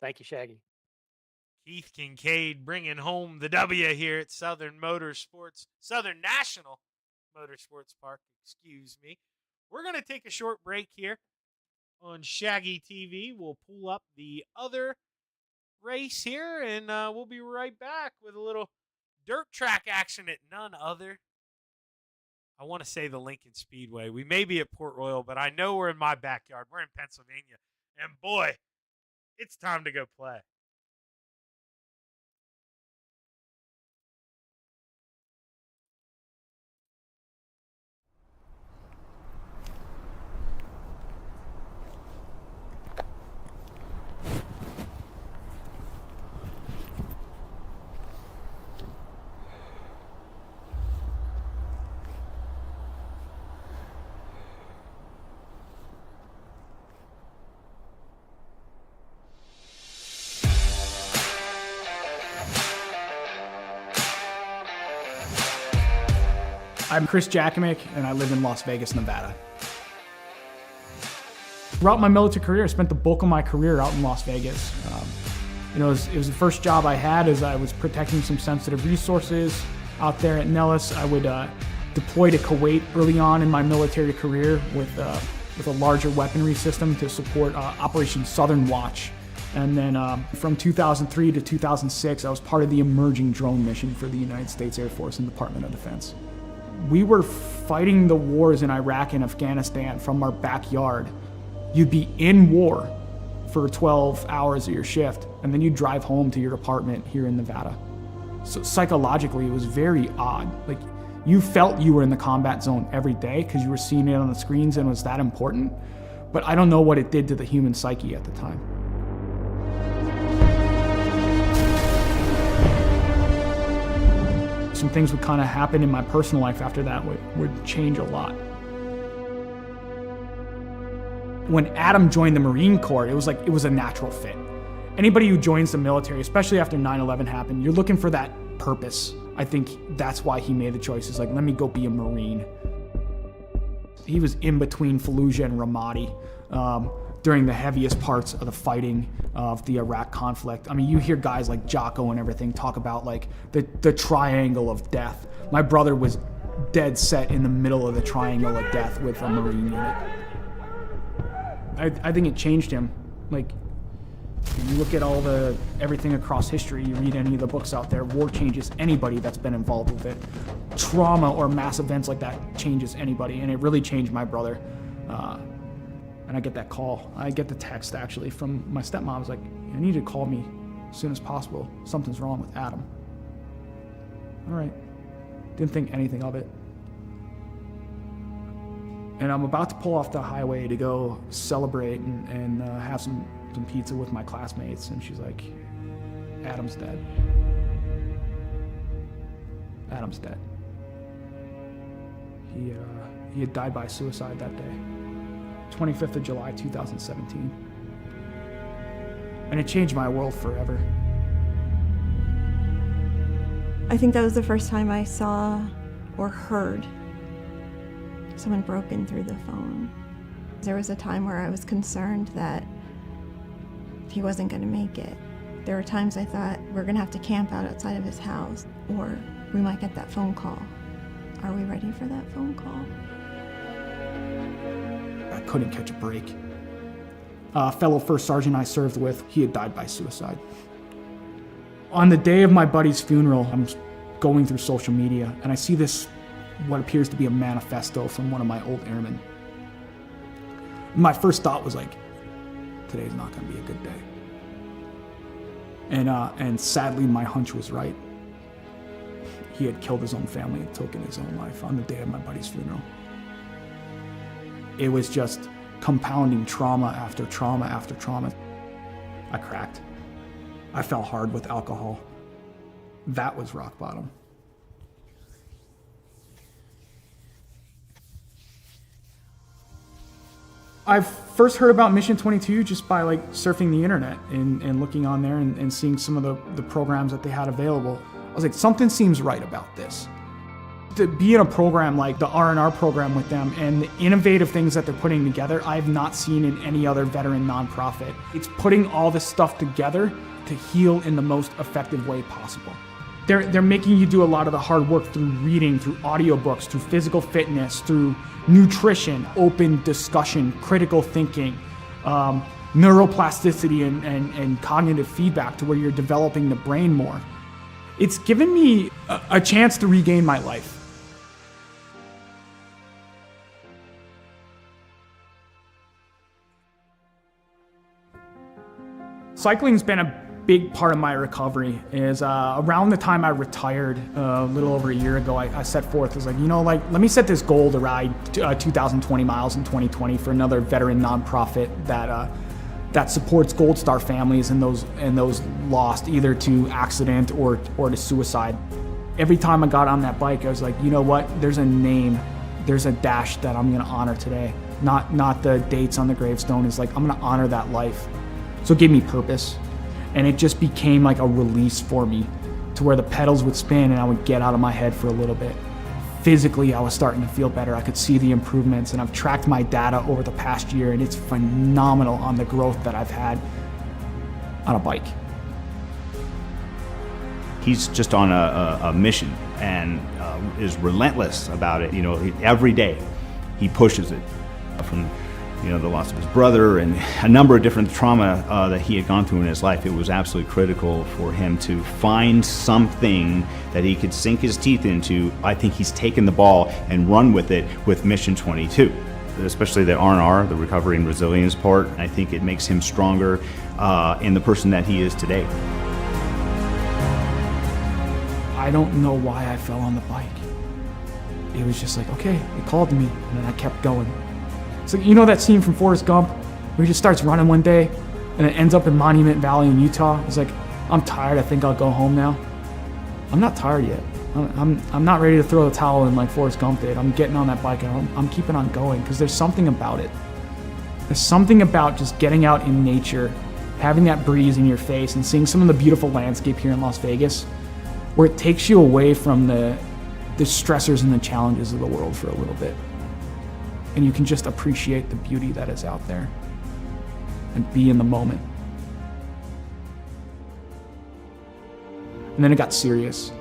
Thank you, Shaggy. Keith Kincaid bringing home the W here at Southern National Motorsports Park. Excuse me. We're going to take a short break here on Shaggy TV. We'll pull up the other race here, and we'll be right back with a little dirt track action at none other. I want to say the Lincoln Speedway. We may be at Port Royal, but I know we're in my backyard. We're in Pennsylvania, and boy, it's time to go play. I'm Chris Jackimick, and I live in Las Vegas, Nevada. Throughout my military career, I spent the bulk of my career out in Las Vegas. It was the first job I had as I was protecting some sensitive resources out there at Nellis. I would deploy to Kuwait early on in my military career with a larger weaponry system to support Operation Southern Watch. And then from 2003 to 2006, I was part of the emerging drone mission for the United States Air Force and Department of Defense. we were fighting the wars in Iraq and Afghanistan from our backyard. You'd be in war for 12 hours of your shift, and then you'd drive home to your apartment here in Nevada. So psychologically, it was very odd. Like, you felt you were in the combat zone every day because you were seeing it on the screens and it was that important. But I don't know what it did to the human psyche at the time. Some things would kind of happen in my personal life after that would change a lot. When Adam joined the Marine Corps, it was a natural fit. Anybody who joins the military, especially after 9/11 happened, you're looking for that purpose. I think that's why he made the choice. It's like, let me go be a Marine. He was in between Fallujah and Ramadi during the heaviest parts of the fighting of the Iraq conflict. I mean, you hear guys like Jocko and everything talk about like the triangle of death. My brother was dead set in the middle of the triangle of death with a Marine unit. I think it changed him. Like, you look at everything across history, you read any of the books out there, war changes anybody that's been involved with it. Trauma or mass events like that changes anybody, and it really changed my brother. And I get that call. I get the text, actually, from my stepmom. It's like, I need you to call me as soon as possible. Something's wrong with Adam. All right. Didn't think anything of it. And I'm about to pull off the highway to go celebrate and have some pizza with my classmates, and she's like, Adam's dead. Adam's dead. He had died by suicide that day, 25th of July, 2017. And it changed my world forever. I think that was the first time I saw or heard someone broken through the phone. There was a time where I was concerned that he wasn't going to make it. There were times I thought, we're going to have to camp out outside of his house, or we might get that phone call. Are we ready for that phone call? I couldn't catch a break. A fellow first sergeant I served with, he had died by suicide. On the day of my buddy's funeral, I'm going through social media, and I see this, what appears to be a manifesto from one of my old airmen. My first thought was like, today's not going to be a good day. And sadly, my hunch was right. He had killed his own family and taken his own life on the day of my buddy's funeral. It was just compounding trauma after trauma after trauma. I cracked. I fell hard with alcohol. That was rock bottom. I first heard about Mission 22 just by like surfing the internet and looking on there and seeing some of the programs that they had available. I was like, something seems right about this. To be in a program like the R&R program with them and the innovative things that they're putting together, I've not seen in any other veteran nonprofit. It's putting all this stuff together to heal in the most effective way possible. They're making you do a lot of the hard work through reading, through audiobooks, through physical fitness, through nutrition, open discussion, critical thinking, neuroplasticity and cognitive feedback to where you're developing the brain more. It's given me a chance to regain my life. Cycling's been a big part of my recovery. Is around the time I retired a little over a year ago, I set forth, I was like, let me set this goal to ride 2,020 miles in 2020 for another veteran nonprofit that supports Gold Star families and those lost either to accident or to suicide. Every time I got on that bike, I was like, you know what? There's a name, there's a dash that I'm gonna honor today. Not the dates on the gravestone. It's like, I'm gonna honor that life. So it gave me purpose. And it just became like a release for me to where the pedals would spin and I would get out of my head for a little bit. Physically, I was starting to feel better. I could see the improvements, and I've tracked my data over the past year, and it's phenomenal on the growth that I've had on a bike. He's just on a mission and is relentless about it. Every day he pushes it from the loss of his brother and a number of different trauma that he had gone through in his life. It was absolutely critical for him to find something that he could sink his teeth into, I think he's taken the ball and run with it with Mission 22. Especially the R&R, the recovery and resilience part. I think it makes him stronger in the person that he is today. I don't know why I fell on the bike. It was just like, okay, it called to me, and then I kept going. So you know that scene from Forrest Gump where he just starts running one day and it ends up in Monument Valley in Utah? He's like, I'm tired, I think I'll go home now. I'm not tired yet. I'm not ready to throw the towel in like Forrest Gump did. I'm getting on that bike and I'm keeping on going because there's something about it. There's something about just getting out in nature, having that breeze in your face and seeing some of the beautiful landscape here in Las Vegas where it takes you away from the stressors and the challenges of the world for a little bit. And you can just appreciate the beauty that is out there and be in the moment. And then it got serious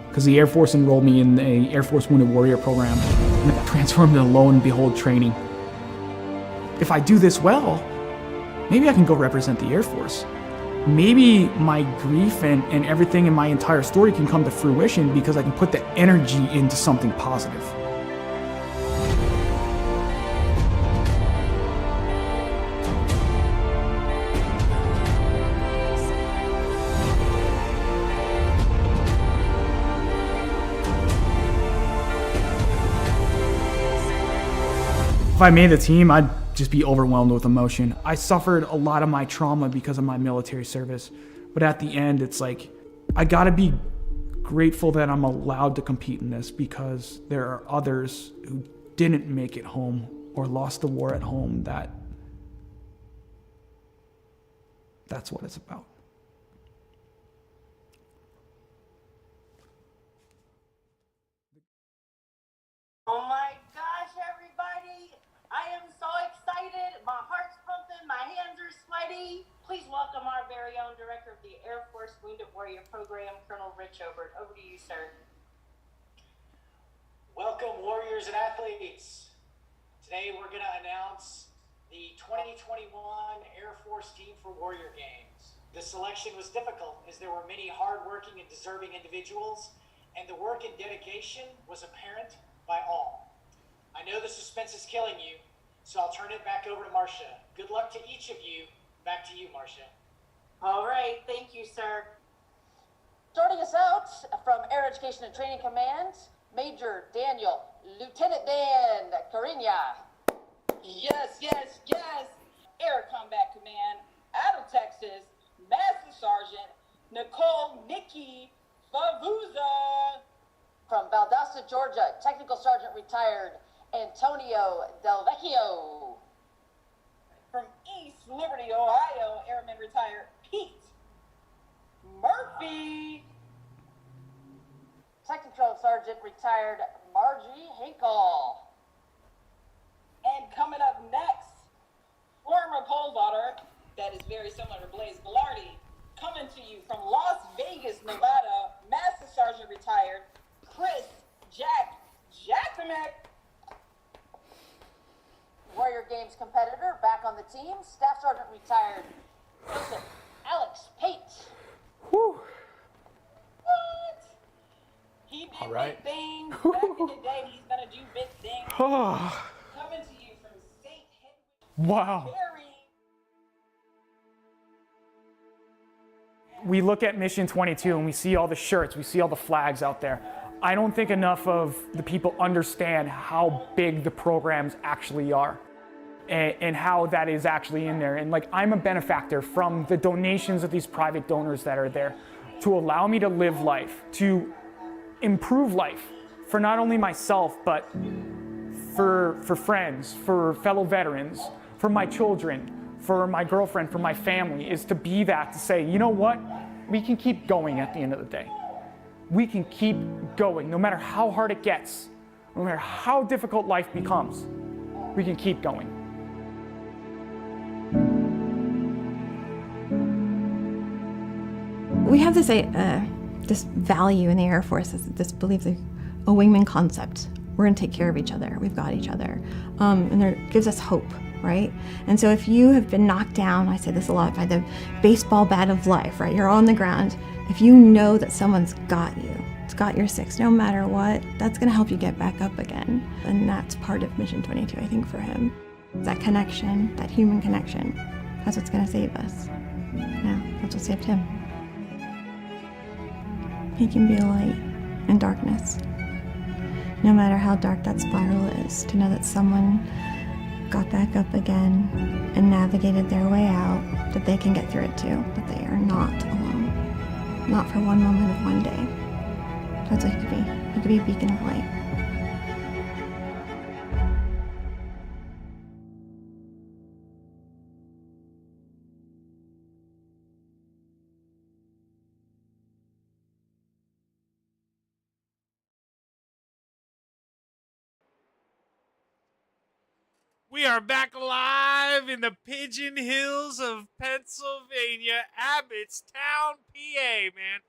because the Air Force enrolled me in the Air Force Wounded Warrior program and it got transformed into Lo and Behold training. If I do this well, maybe I can go represent the Air Force. Maybe my grief and everything in my entire story can come to fruition because I can put the energy into something positive. If I made the team, I'd just be overwhelmed with emotion. I suffered a lot of my trauma because of my military service, but at the end, it's like, I gotta be grateful that I'm allowed to compete in this because there are others who didn't make it home or lost the war at home that's what it's about. Oh my gosh, everybody! I am so excited. My heart's pumping, my hands are sweaty. Please welcome our very own Director of the Air Force Wounded Warrior Program, Colonel Rich Obert. Over to you, sir. Welcome, warriors and athletes. Today we're going to announce the 2021 Air Force Team for Warrior Games. The selection was difficult as there were many hardworking and deserving individuals, and the work and dedication was apparent by all. I know the suspense is killing you, so I'll turn it back over to Marcia. Good luck to each of you. Back to you, Marcia. All right, thank you, sir. Starting us out from Air Education and Training Command, Major Daniel, Lieutenant Dan Cariña. Yes, yes, yes. Air Combat Command, out of Texas, Master Sergeant Nicole Nikki Favuza. From Valdosta, Georgia, Technical Sergeant retired Antonio Del Vecchio. From East Liberty, Ohio, Airman retired Pete Murphy. Technical Sergeant retired Margie Hinkle. And coming up next, former pole vaulter, that is very similar to Blaze Velarde, coming to you from Las Vegas, Nevada, Master Sergeant retired Chris Jacksomek. Warrior Games competitor back on the team, Staff Sergeant retired Joseph Alex Pate. Whew. What? He did All right. big things back in the day. He's gonna do big things. Coming to you from St. Henry. Wow. We look at Mission 22 and we see all the shirts, we see all the flags out there. I don't think enough of the people understand how big the programs actually are and how that is actually in there. And like, I'm a benefactor from the donations of these private donors that are there to allow me to live life, to improve life for not only myself, but for friends, for fellow veterans, for my children, for my girlfriend, for my family, is to be that, to say, you know what? We can keep going at the end of the day. We can keep going, no matter how hard it gets, no matter how difficult life becomes, we can keep going. We have this value in the Air Force, this belief, a wingman concept. We're gonna take care of each other. We've got each other. And it gives us hope, right? And so if you have been knocked down, I say this a lot, by the baseball bat of life, right? You're on the ground. If you know that someone's got you, it's got your 6 no matter what, that's going to help you get back up again. And that's part of Mission 22, I think, for him. That connection, that human connection, that's what's going to save us. Yeah, that's what saved him. He can be a light in darkness. No matter how dark that spiral is, to know that someone got back up again and navigated their way out, that they can get through it too, that they are not alone. Not for one moment of one day. That's what he could be. He could be a beacon of light. We are back alive in the Pigeon Hills of Pennsylvania, Abbottstown, PA, man.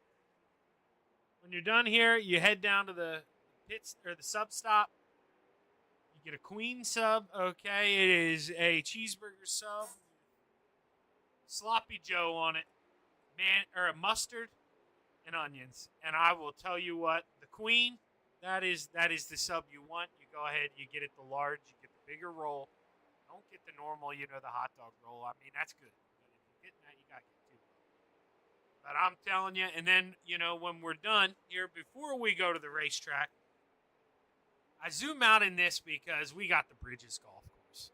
When you're done here, you head down to the pits or the sub stop. You get a queen sub, okay? It is a cheeseburger sub, sloppy Joe on it, man, or a mustard and onions. And I will tell you what, the queen, that is the sub you want. You go ahead, you get it the large, you get the bigger roll. Don't get the normal, the hot dog roll. I mean, that's good. But if you're getting that, you got to get two. But I'm telling you, and then, when we're done here, before we go to the racetrack, I zoom out in this because we got the Bridges golf course.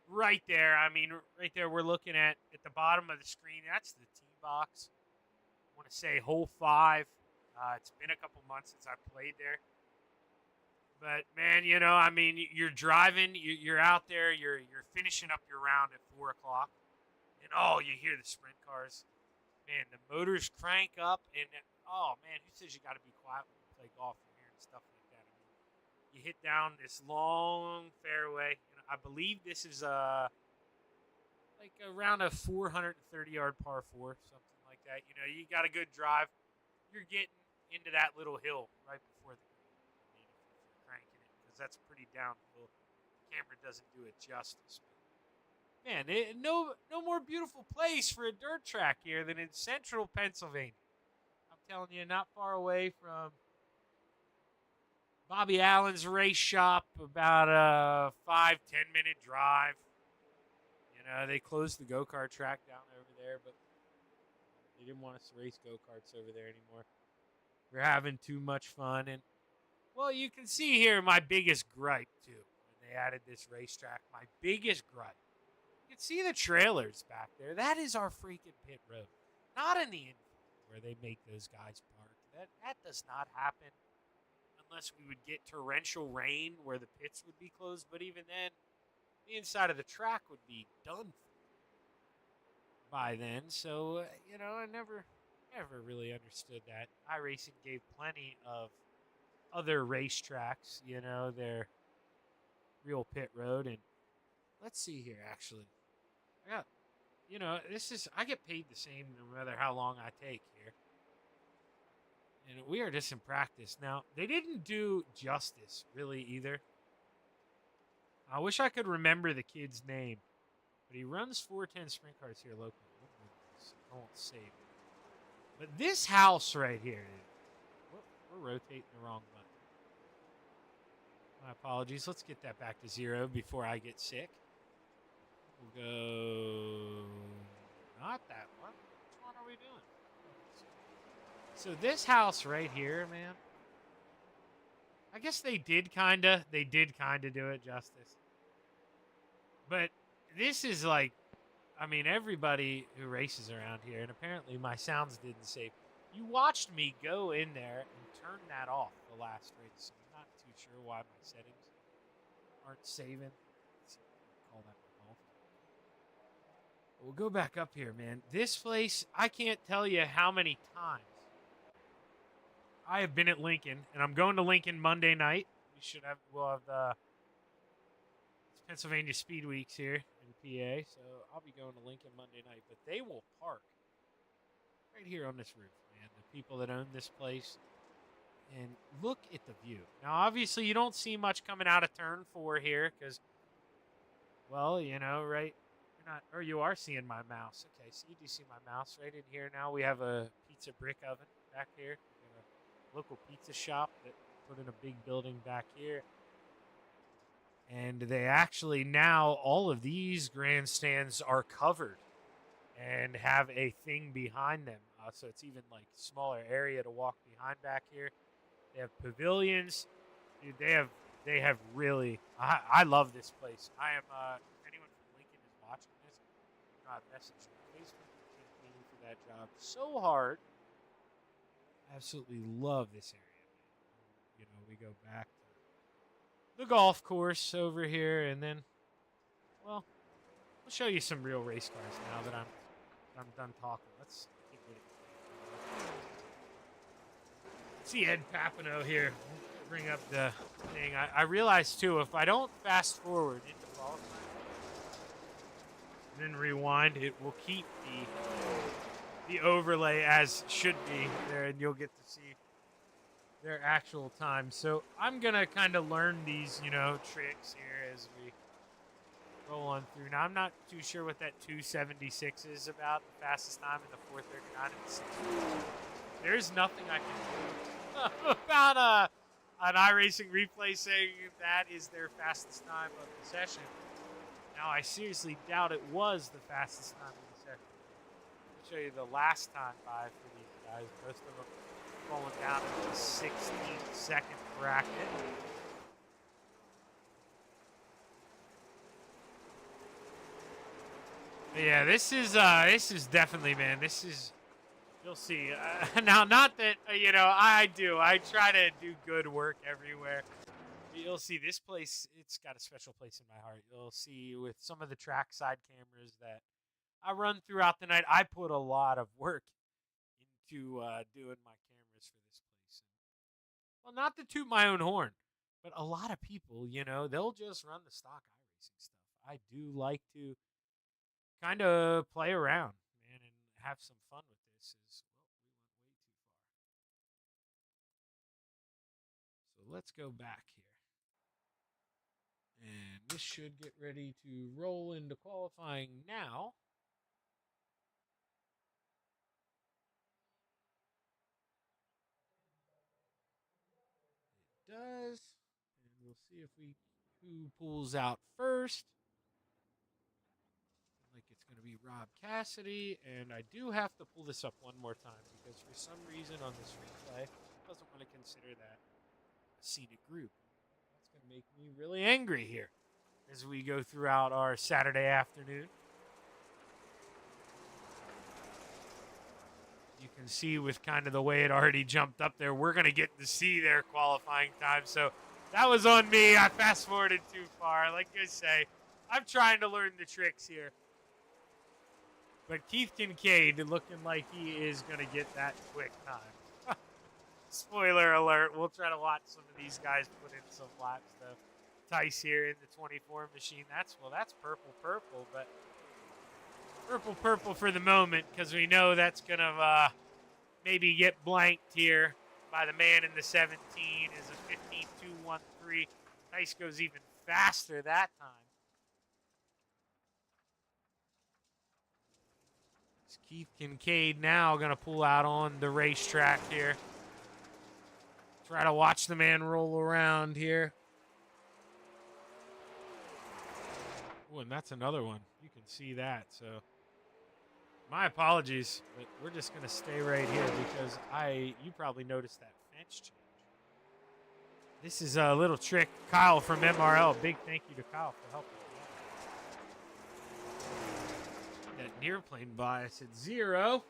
Right there. I mean, right there, we're looking at the bottom of the screen. That's the tee box. I want to say hole 5. It's been a couple months since I played there. But, man, I mean, you're driving, you're out there, you're finishing up your round at 4 o'clock, and, you hear the sprint cars. Man, the motors crank up, and, man, who says you got to be quiet when you play golf and hearing stuff like that? I mean, you hit down this long fairway. I believe this is like around a 430-yard par 4, something like that. You got a good drive. You're getting into that little hill right before the cranking it, because that's pretty downhill. The camera doesn't do it justice. Man, no more beautiful place for a dirt track here than in central Pennsylvania. I'm telling you, not far away from Bobby Allen's race shop, about a 5-10 minute drive. They closed the go-kart track down over there, but they didn't want us to race go-karts over there anymore. We're having too much fun, and well, you can see here my biggest gripe, too, when they added this racetrack. My biggest gripe. You can see the trailers back there. That is our freaking pit road. Not in the infield where they make those guys park. That does not happen unless we would get torrential rain where the pits would be closed. But even then, the inside of the track would be done by then. So, I never really understood that. iRacing gave plenty of other racetracks, their real pit road. And let's see here, actually. I got, I get paid the same no matter how long I take here. And we are just in practice. Now, they didn't do justice, really, either. I wish I could remember the kid's name. But he runs 410 sprint cars here locally. I won't save it. But this house right here, we're rotating the wrong button. My apologies. Let's get that back to 0 before I get sick. We'll go... Not that one. Which one are we doing? So this house right here, man, I guess they did kind of do it justice. But this is like, I mean, everybody who races around here, and apparently my sounds didn't save. You watched me go in there and turn that off the last race. I'm not too sure why my settings aren't saving. Let's see if I can call that remote. We'll go back up here, man. This place, I can't tell you how many times I have been at Lincoln, and I'm going to Lincoln Monday night. We'll have the Pennsylvania Speed Weeks here in PA, so I'll be going to Lincoln Monday night. But they will park right here on this roof, man. The people that own this place, and look at the view. Now, obviously, you don't see much coming out of turn 4 here because, well, right? You're not, or you are seeing my mouse. Okay, so you do see my mouse right in here. Now we have a pizza brick oven back here. local pizza shop that put in a big building back here. And they actually now, all of these grandstands are covered and have a thing behind them. So it's even like smaller area to walk behind back here. They have pavilions. Dude, they have really, I love this place. I am, anyone from Lincoln is watching this. I've messaged Facebook campaigning for that job so hard. Absolutely love this area, man. You know, we go back to the golf course over here, and then, well, I'll show you some real race cars now that I'm done talking. Let's get rid of it. See Ed Papineau here. Bring up the thing. I realized too, if I don't fast forward into qualifying, then rewind, it will keep the overlay as should be there, and you'll get to see their actual time. So I'm gonna kind of learn these, you know, tricks here as we roll on through. Now I'm not too sure what that 276 is about, the fastest time in the 439. There's nothing I can do about an iRacing replay saying that is their fastest time of the session. Now, I seriously doubt it was the fastest time of the session. I'll show you the last time by for these guys. Most of them falling down into the 16-second bracket. But yeah, this is definitely, man, this is, you'll see. Now, not that, you know, I try to do good work everywhere. You'll see this place, it's got a special place in my heart. You'll see with some of the trackside cameras that I run throughout the night, I put a lot of work into doing my cameras for this place. Well, not to toot my own horn, but a lot of people, you know, they'll just run the stock iRacing stuff. I do like to kind of play around, man, and have some fun with this. We went way too far. So let's go back here. And this should get ready to roll into qualifying now. It does. And we'll see if who pulls out first. Like it's going to be Rob Cassidy. And I do have to pull this up one more time because for some reason on this replay, it doesn't want to consider that a seated group. That's going to make me really angry here as we go throughout our Saturday afternoon. You can see with kind of the way it already jumped up there, we're going to get to see their qualifying time. So that was on me. I fast forwarded too far. Like I say, I'm trying to learn the tricks here. But Keith Kincaid looking like he is going to get that quick time. Spoiler alert. We'll try to watch some of these guys put in some laps, though. Tice here in the 24 machine. That's purple, but purple for the moment because we know that's going to maybe get blanked here by the man in the 17 is a 15.213. Tice goes even faster that time. It's Keith Kincaid now going to pull out on the racetrack here. Try to watch the man roll around here. Oh, and that's another one. You can see that. So, my apologies, but we're just going to stay right here because you probably noticed that fence change. This is a little trick. Kyle from MRL. Big thank you to Kyle for helping me out. That near plane bias at 0.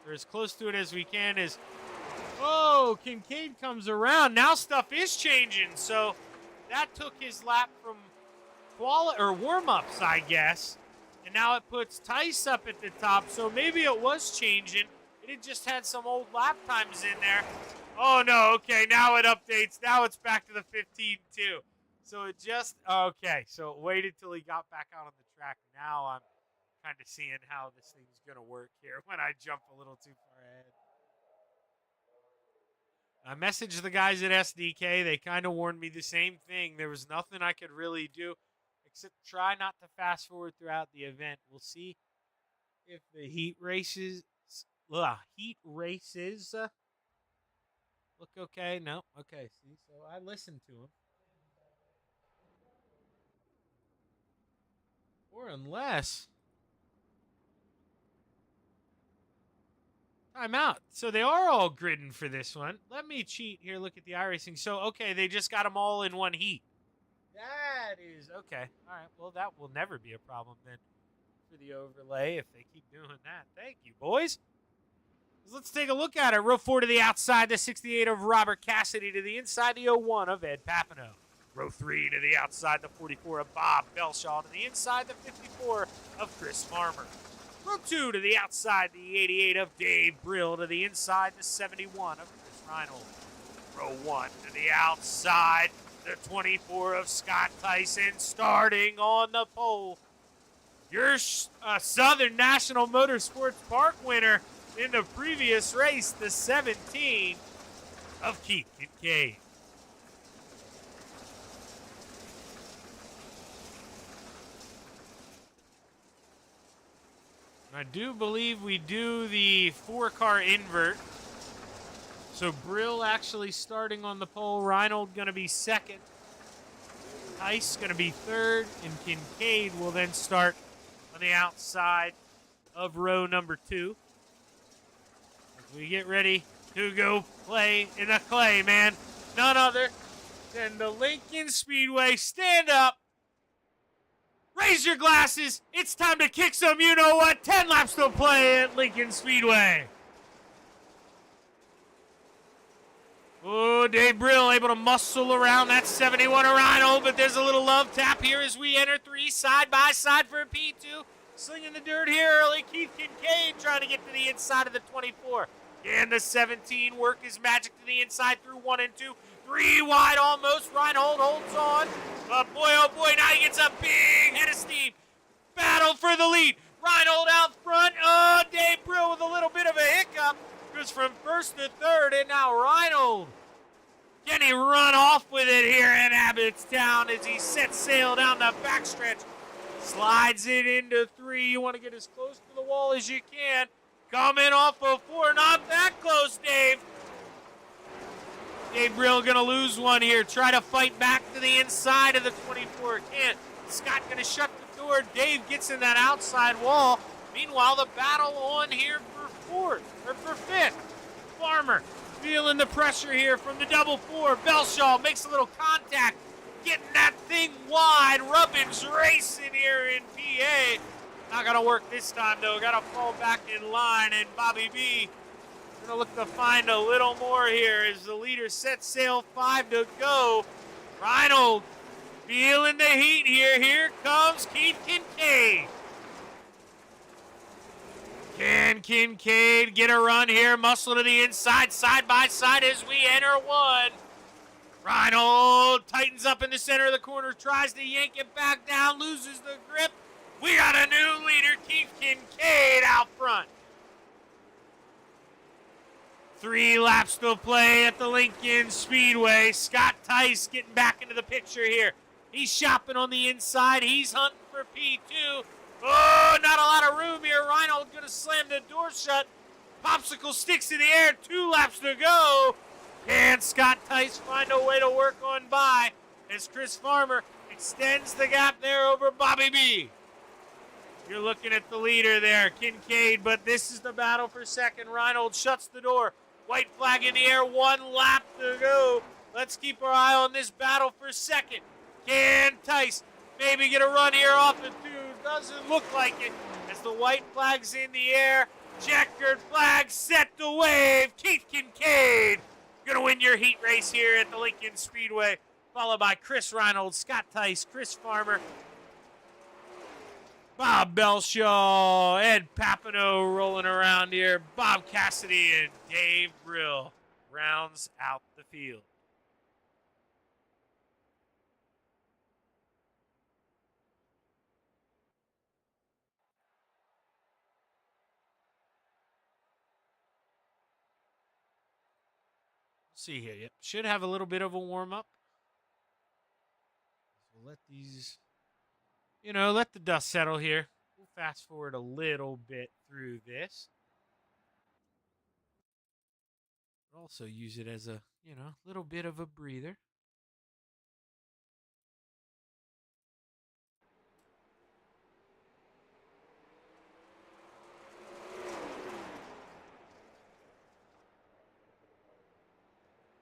We're as close to it as we can as... Oh, Kincaid comes around. Now stuff is changing. So, that took his lap from... warm-ups, I guess. And now it puts Tice up at the top, so maybe it was changing. It just had some old lap times in there. Oh, no, okay, now it updates. Now it's back to the 15-2. So it just, okay, so it waited till he got back out on the track. Now I'm kind of seeing how this thing's going to work here when I jump a little too far ahead. I messaged the guys at SDK. They kind of warned me the same thing. There was nothing I could really do except try not to fast forward throughout the event. We'll see if the heat races Look okay? No? Okay, see? So I listened to him. Or unless... Timeout. So they are all gridding for this one. Let me cheat here. Look at the iRacing. So, okay, they just got them all in one heat. That is... Okay. All right. Well, that will never be a problem then for the overlay if they keep doing that. Thank you, boys. Let's take a look at it. Row 4 to the outside, the 68 of Robert Cassidy to the inside, the 01 of Ed Papineau. Row 3 to the outside, the 44 of Bob Belshaw to the inside, the 54 of Chris Farmer. Row 2 to the outside, the 88 of Dave Brill to the inside, the 71 of Chris Reinhold. Row 1 to the outside, the 24 of Scott Tyson starting on the pole. Your Southern National Motorsports Park winner in the previous race, the 17 of Keith Kincaid. I do believe we do the 4-car invert. So Brill actually starting on the pole. Reinhold going to be second. Tice going to be third. And Kincaid will then start on the outside of row number 2. We get ready to go play in the clay, man. None other than the Lincoln Speedway. Stand up. Raise your glasses. It's time to kick some you-know-what. 10 laps to play at Lincoln Speedway. Oh, Dave Brill able to muscle around that 71 of Reinhold, but there's a little love tap here as we enter 3 side by side for a P2. Slinging the dirt here early. Keith Kincaid trying to get to the inside of the 24. And the 17 work his magic to the inside through 1 and 2. 3 wide almost. Reinhold holds on. But boy, oh boy, now he gets a big head of steam. Battle for the lead. Reinhold out front. Oh, Dave Brill with a little bit of a hiccup. Goes from first to third, and now Reinhold. Can he run off with it here in Abbottstown as he sets sail down the backstretch? Slides it into 3. You want to get as close to the wall as you can. Coming off of 4. Not that close, Dave. Dave Brill going to lose one here. Try to fight back to the inside of the 24. Can't. Scott going to shut the door. Dave gets in that outside wall. Meanwhile, the battle on here for 5th. Farmer feeling the pressure here from the double 4. Belshaw makes a little contact. Getting that thing wide. Rubbins racing here in PA. Not going to work this time, though. Got to fall back in line, and Bobby B going to look to find a little more here as the leader sets sail. 5 to go. Reinhold feeling the heat here. Here comes Keith Kincaid. Can Kincaid get a run here? Muscle to the inside, side by side as we enter 1. Reinhold tightens up in the center of the corner, tries to yank it back down, loses the grip. We got a new leader, Keith Kincaid, out front. 3 laps to play at the Lincoln Speedway. Scott Tice getting back into the picture here. He's shopping on the inside. He's hunting for P2. Oh, not a lot of room here. Reinhold going to slam the door shut. Popsicle sticks in the air. 2 laps to go. Can Scott Tice find a way to work on by as Chris Farmer extends the gap there over Bobby B. You're looking at the leader there, Kincaid, but this is the battle for second. Reinhold shuts the door. White flag in the air. 1 lap to go. Let's keep our eye on this battle for second. Can Tice maybe get a run here off the 2? Doesn't look like it as the white flag's in the air. Checkered flag set to wave. Keith Kincaid gonna win your heat race here at the Lincoln Speedway, followed by Chris Reinhold, Scott Tice, Chris Farmer, Bob Belshaw, Ed Papineau rolling around here. Bob Cassidy and Dave Brill rounds out the field. See here. Yep. Should have a little bit of a warm-up. We'll let these, let the dust settle here. We'll fast forward a little bit through this. Also use it as a, little bit of a breather.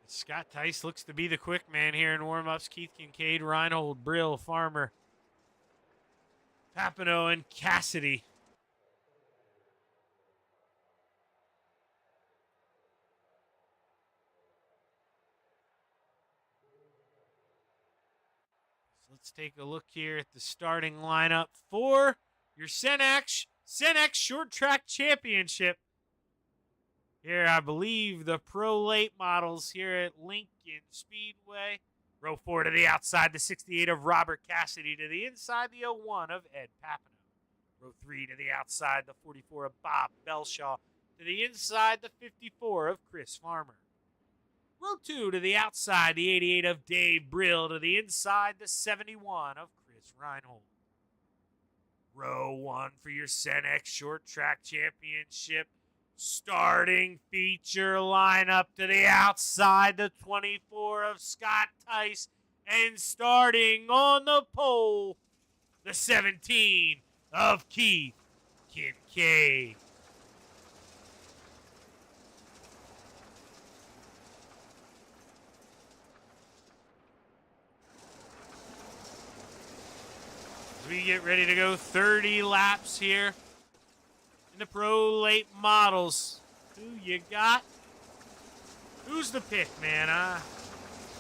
Scott Tice looks to be the quick man here in warm-ups. Keith Kincaid, Reinhold, Brill, Farmer, Papineau, and Cassidy. So let's take a look here at the starting lineup for your Senex Short Track Championship. Here, I believe the Pro Late models here at Lincoln Speedway. Row 4 to the outside, the 68 of Robert Cassidy. To the inside, the 01 of Ed Papineau. Row 3 to the outside, the 44 of Bob Belshaw. To the inside, the 54 of Chris Farmer. Row 2 to the outside, the 88 of Dave Brill. To the inside, the 71 of Chris Reinhold. Row 1 for your Senex Short Track Championship. Starting feature lineup to the outside, the 24 of Scott Tice. And starting on the pole, the 17 of Keith Kincaid. We get ready to go 30 laps here in the Pro Late models. Who you got? Who's the pick, man?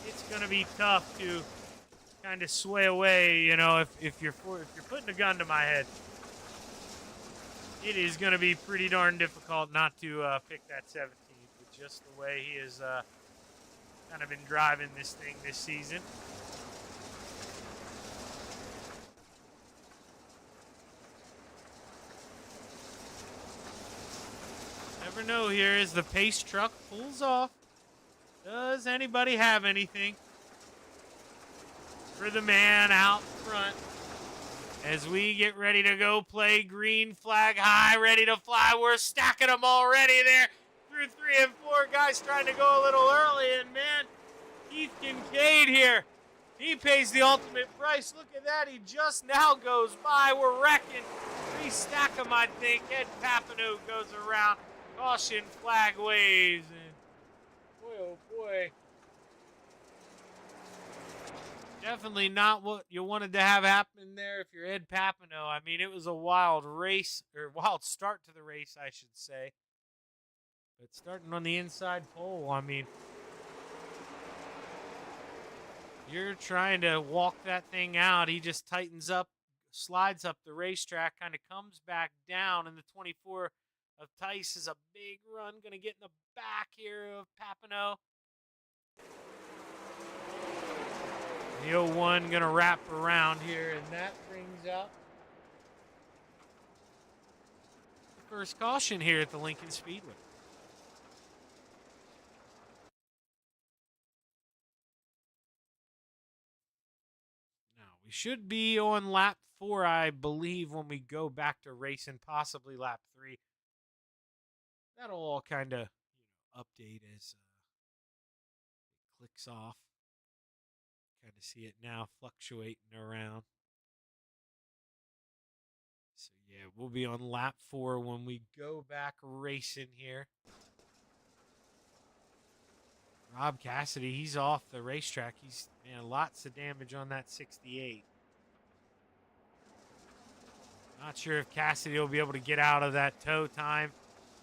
It's gonna be tough to kind of sway away, if you're putting a gun to my head. It is gonna be pretty darn difficult not to pick that 17th with just the way he has kind of been driving this thing this season. Never know here as the pace truck pulls off. Does anybody have anything for the man out front as we get ready to go play green flag high, ready to fly? We're stacking them already there through 3 and 4. Guys trying to go a little early, and man, Keith Kincaid here, he pays the ultimate price. Look at that, he just now goes by. We're wrecking. Restack them, I think. Ed Papineau goes around. Caution flag waves, and boy, oh boy. Definitely not what you wanted to have happen there if you're Ed Papineau. I mean, it was a wild race, or wild start to the race, I should say. But starting on the inside pole, I mean, you're trying to walk that thing out. He just tightens up, slides up the racetrack, kind of comes back down, and the 24 of Tice is a big run. Going to get in the back here of Papineau. The 01 going to wrap around here, and that brings up the first caution here at the Lincoln Speedway. Now, we should be on lap 4, I believe, when we go back to racing, possibly lap 3. That'll all kind of, update as it clicks off. Kind of see it now fluctuating around. So, yeah, we'll be on lap 4 when we go back racing here. Rob Cassidy, he's off the racetrack. He's, lots of damage on that 68. Not sure if Cassidy will be able to get out of that tow time.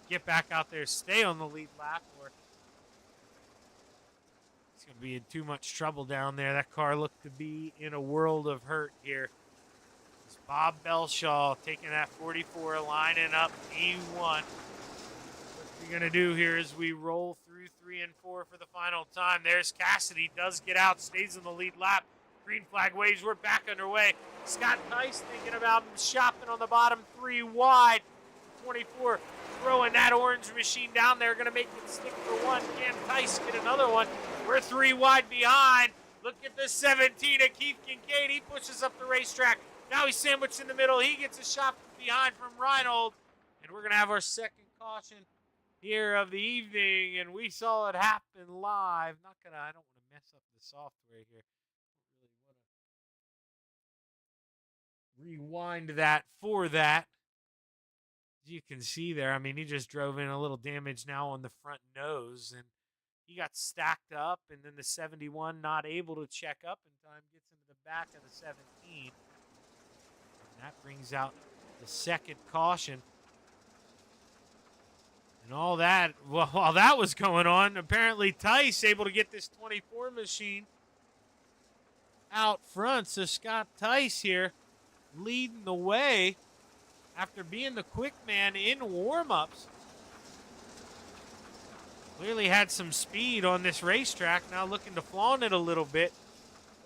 Get back out there, stay on the lead lap, or he's going to be in too much trouble down there. That car looked to be in a world of hurt here. It's Bob Belshaw taking that 44, lining up E1. What we're going to do here is we roll through 3 and 4 for the final time. There's Cassidy, does get out, stays in the lead lap. Green flag waves, we're back underway. Scott Tice thinking about shopping on the bottom 3 wide. 24 throwing that orange machine down there, going to make it stick for 1. Can Tice get another one? We're 3 wide behind. Look at the 17 of Keith Kincaid. He pushes up the racetrack. Now he's sandwiched in the middle. He gets a shot behind from Reinhold. And we're going to have our second caution here of the evening, and we saw it happen live. I don't want to mess up the software here. I don't really want to rewind that for that. As you can see there, I mean, he just drove in a little damage now on the front nose, and he got stacked up, and then the 71 not able to check up in time, gets into the back of the 17. And that brings out the second caution. And all that, well, while that was going on, apparently Tice able to get this 24 machine out front. So Scott Tice here leading the way after being the quick man in warm-ups. Clearly had some speed on this racetrack. Now looking to flaunt it a little bit.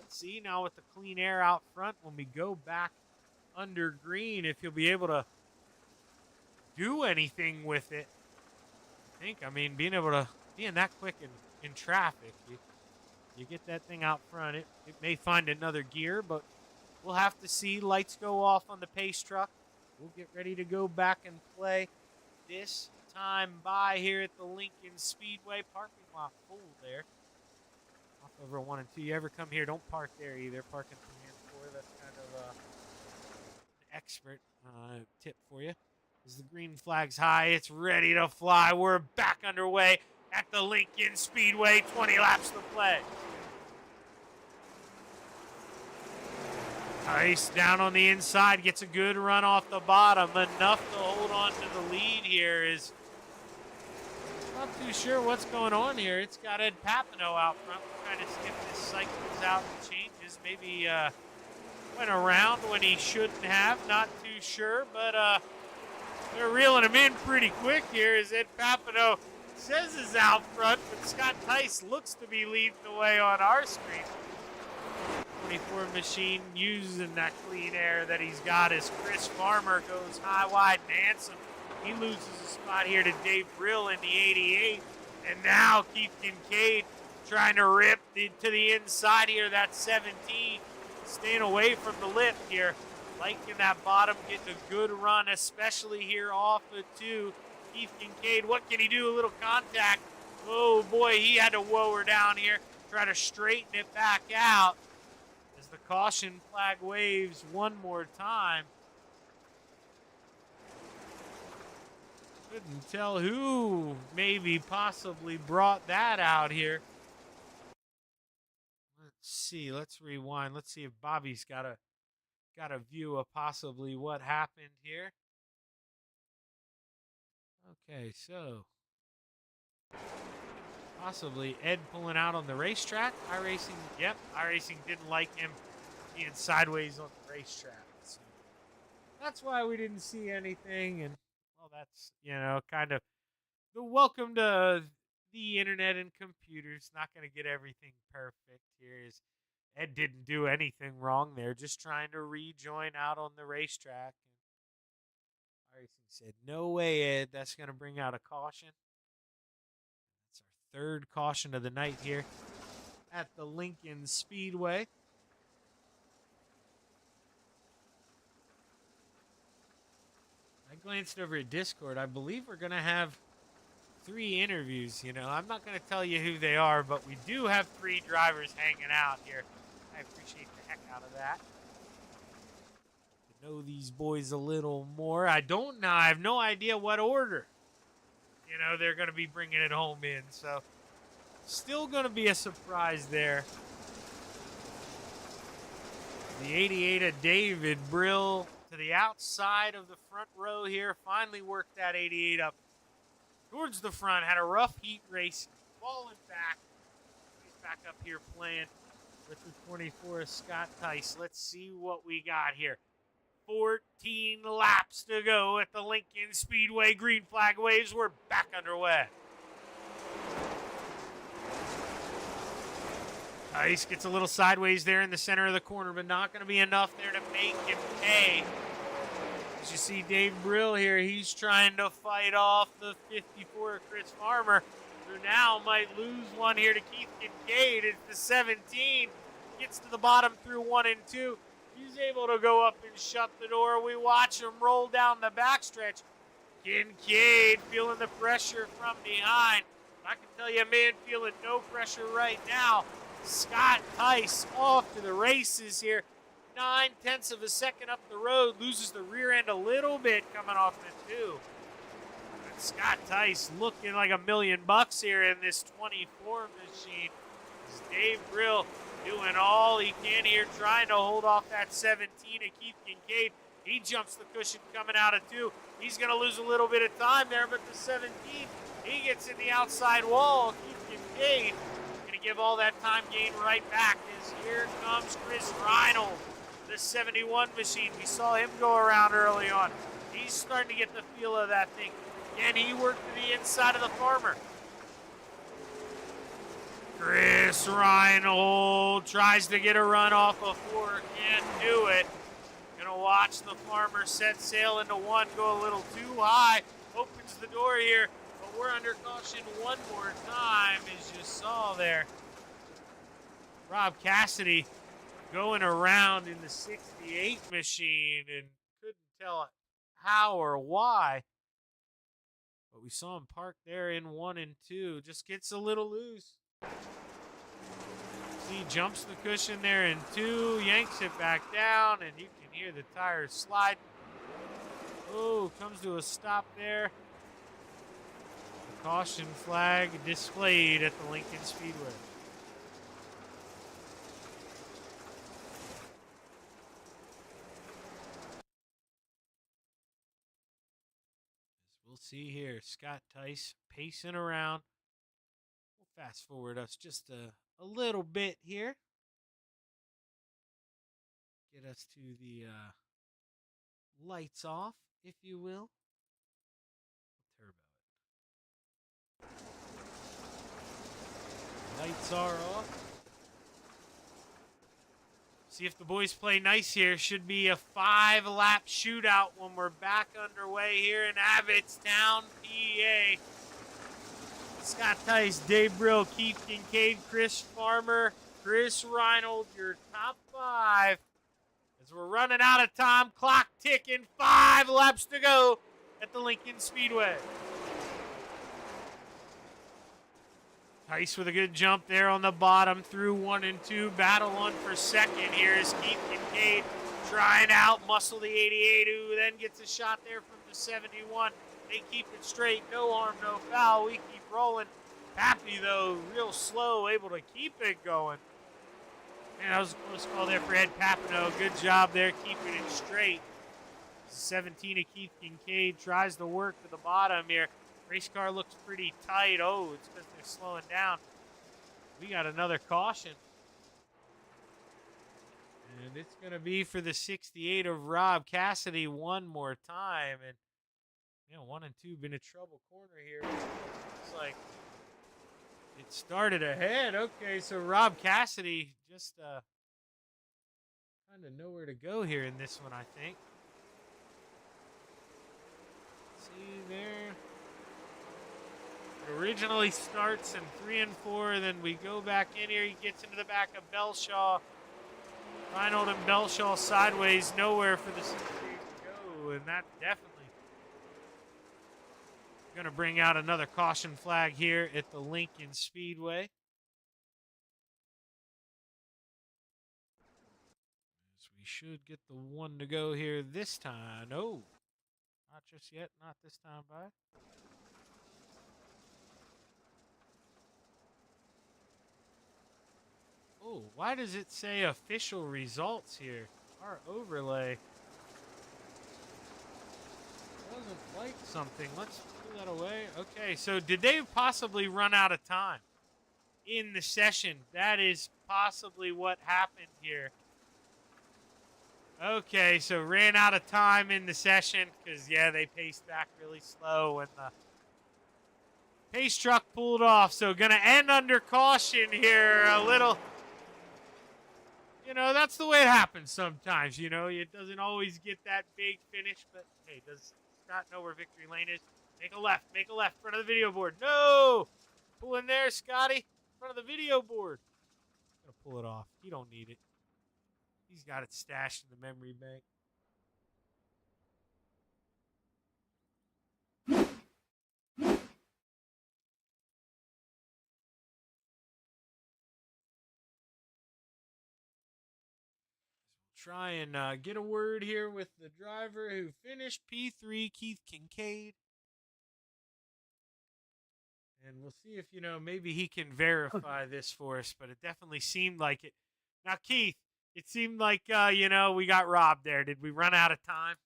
Let's see now with the clean air out front when we go back under green if he'll be able to do anything with it. I mean, being that quick in traffic, you get that thing out front. It may find another gear, but we'll have to see. Lights go off on the pace truck. We'll get ready to go back and play this time by here at the Lincoln Speedway. Parking lot full there. Off over 1 and 2. You ever come here, don't park there either. Parking 3 and 4. That's kind of an expert tip for you. As the green flag's high, it's ready to fly. We're back underway at the Lincoln Speedway. 20 laps to play. Tice down on the inside, gets a good run off the bottom. Enough to hold on to the lead here. Is not too sure what's going on here. It's got Ed Papineau out front. We're trying to skip his cycles out and changes. Maybe went around when he shouldn't have. Not too sure, but they're reeling him in pretty quick here as Ed Papineau says is out front, but Scott Tice looks to be leading the way on our screen. 24 machine using that clean air that he's got as Chris Farmer goes high, wide, and handsome. He loses a spot here to Dave Brill in the 88. And now Keith Kincaid trying to rip to the inside here, that 17. Staying away from the lift here. Liking that bottom, getting a good run, especially here off of 2. Keith Kincaid, what can he do? A little contact. Oh boy, he had to whoa her down here. Try to straighten it back out. As the caution flag waves one more time. Couldn't tell who maybe possibly brought that out here. Let's see. Let's rewind. Let's see if Bobby's got a view of possibly what happened here. Okay, so possibly Ed pulling out on the racetrack. iRacing, yep, iRacing didn't like him being sideways on the racetrack. So that's why we didn't see anything. And, well, that's, kind of the welcome to the internet and computers. Not going to get everything perfect here. Ed didn't do anything wrong there, just trying to rejoin out on the racetrack. And iRacing said, no way, Ed, that's going to bring out a caution. That's our third caution of the night here at the Lincoln Speedway. I glanced over at Discord. I believe we're going to have 3 interviews. I'm not going to tell you who they are, but we do have 3 drivers hanging out here. I appreciate the heck out of that. To know these boys a little more. I have no idea what order, they're going to be bringing it home in. So, still going to be a surprise there. The 88 of David Brill to the outside of the front row here. Finally worked that 88 up towards the front. Had a rough heat race. Falling back. He's back up here playing with the 24 of Scott Tice. Let's see what we got here. 14 laps to go at the Lincoln Speedway. Green flag waves. We're back underway. Tice gets a little sideways there in the center of the corner, but not going to be enough there to make him pay. As you see Dave Brill here, he's trying to fight off the 54 of Chris Farmer, who now might lose one here to Keith Kincaid. As the 17 gets to the bottom through 1 and 2. He's able to go up and shut the door. We watch him roll down the backstretch. Kincaid feeling the pressure from behind. I can tell you a man feeling no pressure right now. Scott Tice off to the races here. 9/10 of a second up the road. Loses the rear end a little bit coming off the 2. But Scott Tice looking like $1 million here in this 24 machine. Dave Brill doing all he can here, trying to hold off that 17 of Keith Kincaid. He jumps the cushion coming out of 2. He's going to lose a little bit of time there, but the 17, he gets in the outside wall. Keith Kincaid going to give all that time gain right back as here comes Chris Reinhold, the 71 machine. We saw him go around early on. He's starting to get the feel of that thing. Again, he worked to the inside of the Farmer. Chris Reinhold tries to get a run off of 4, can't do it. Gonna watch the Farmer set sail into 1, go a little too high. Opens the door here, but we're under caution one more time, as you saw there. Rob Cassidy going around in the 68 machine and couldn't tell how or why. But we saw him park there in 1 and 2. Just gets a little loose. He jumps the cushion there in 2, yanks it back down, and you can hear the tires slide. Oh, comes to a stop there. The caution flag displayed at the Lincoln Speedway. As we'll see here, Scott Tice pacing around. We'll fast forward us just a little bit here. Get us to the lights off, if you will. Turbo it. Lights are off. See if the boys play nice here. Should be a 5-lap shootout when we're back underway here in Abbottstown, PA. Scott Tice, Dave Brill, Keith Kincaid, Chris Farmer, Chris Reinhold, your top 5. As we're running out of time, clock ticking, 5 laps to go at the Lincoln Speedway. Tice with a good jump there on the bottom through 1 and 2. Battle on for second here is Keith Kincaid trying out muscle the 88, who then gets a shot there from the 71. They keep it straight, no harm, no foul. We keep rolling. Happy though, real slow, able to keep it going. Man, that was a close call there for Ed Papineau. Good job there, keeping it straight. 17 of Keith Kincaid tries to work to the bottom here. Race car looks pretty tight. Oh, it's because they're slowing down. We got another caution. And it's going to be for the 68 of Rob Cassidy one more time. And 1 and 2 been a trouble corner here. Looks like it started ahead. Okay, so Rob Cassidy just kind of nowhere to go here in this one, I think. See there. It originally starts in 3 and 4, then we go back in here. He gets into the back of Belshaw. Reinhold and Belshaw sideways, nowhere for the 68 to go, and that definitely going to bring out another caution flag here at the Lincoln Speedway. As we should get the 1 to go here this time. No, not just yet, not this time by. Oh, why does it say official results here? Our overlay doesn't like something. Let's pull that away. Okay, so did they possibly run out of time in the session? That is possibly what happened here. Okay, so ran out of time in the session because, yeah, they paced back really slow when the pace truck pulled off. So going to end under caution here a little. That's the way it happens sometimes, It doesn't always get that big finish, but, hey, does Scott know where victory lane is? Make a left, front of the video board. No! Pull in there, Scotty, front of the video board. Gonna pull it off. He don't need it. He's got it stashed in the memory bank. try and get a word here with the driver who finished P3, Keith Kincaid. And we'll see if, maybe he can verify this for us, but it definitely seemed like it. Now, Keith, it seemed like, we got robbed there. Did we run out of time?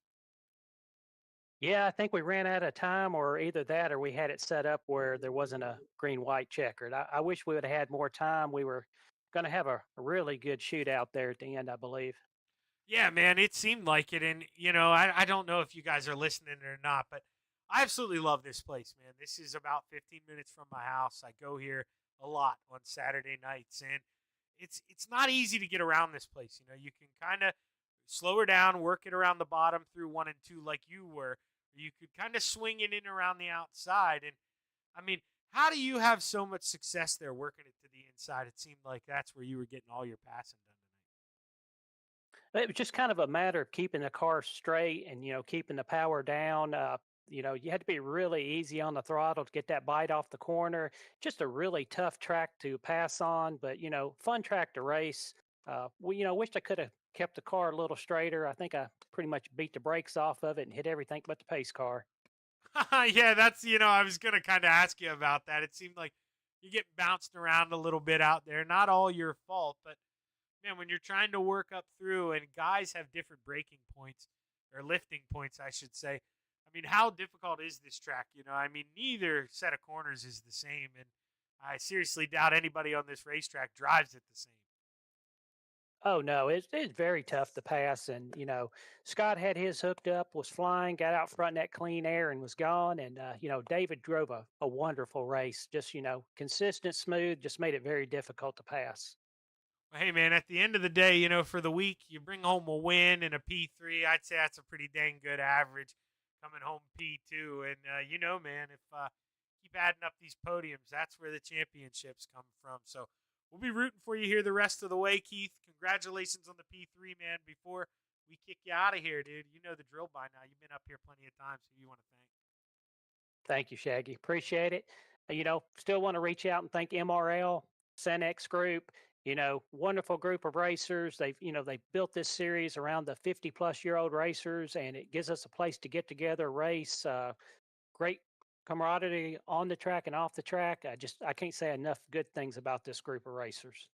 Yeah, I think we ran out of time, or either that or we had it set up where there wasn't a green-white checkered. I wish we would have had more time. We were going to have a really good shootout there at the end, I believe. Yeah, man, it seemed like it. And, I don't know if you guys are listening or not, but I absolutely love this place, man. This is about 15 minutes from my house. I go here a lot on Saturday nights, and it's not easy to get around this place. You can kind of slow her down, work it around the bottom through 1 and 2 like you were. Or you could kind of swing it in around the outside. And, I mean, how do you have so much success there working it to the inside? It seemed like that's where you were getting all your passing done tonight. It was just kind of a matter of keeping the car straight and, keeping the power down. You had to be really easy on the throttle to get that bite off the corner. Just a really tough track to pass on, but, fun track to race. Wished I could have kept the car a little straighter. I think I pretty much beat the brakes off of it and hit everything but the pace car. Yeah, that's, I was going to kind of ask you about that. It seemed like you get bounced around a little bit out there. Not all your fault, but, man, when you're trying to work up through, and guys have different braking points, or lifting points, I should say. I mean, how difficult is this track? Neither set of corners is the same, and I seriously doubt anybody on this racetrack drives it the same. Oh no, it's very tough to pass, and Scott had his hooked up, was flying, got out front in that clean air, and was gone. And David drove a wonderful race, just consistent, smooth, just made it very difficult to pass. Well, hey, man, at the end of the day, for the week, you bring home a win and a P3. I'd say that's a pretty dang good average. Coming home P2, and man, if keep adding up these podiums, that's where the championships come from. So we'll be rooting for you here the rest of the way, Keith. Congratulations on the P3, man. Before we kick you out of here, dude, you know the drill by now. You've been up here plenty of times, so you want to thank. Thank you, Shaggy. Appreciate it. Still want to reach out and thank MRL, Senex Group. Wonderful group of racers. They've built this series around the 50-plus-year-old racers, and it gives us a place to get together, race. Great camaraderie on the track and off the track. I can't say enough good things about this group of racers.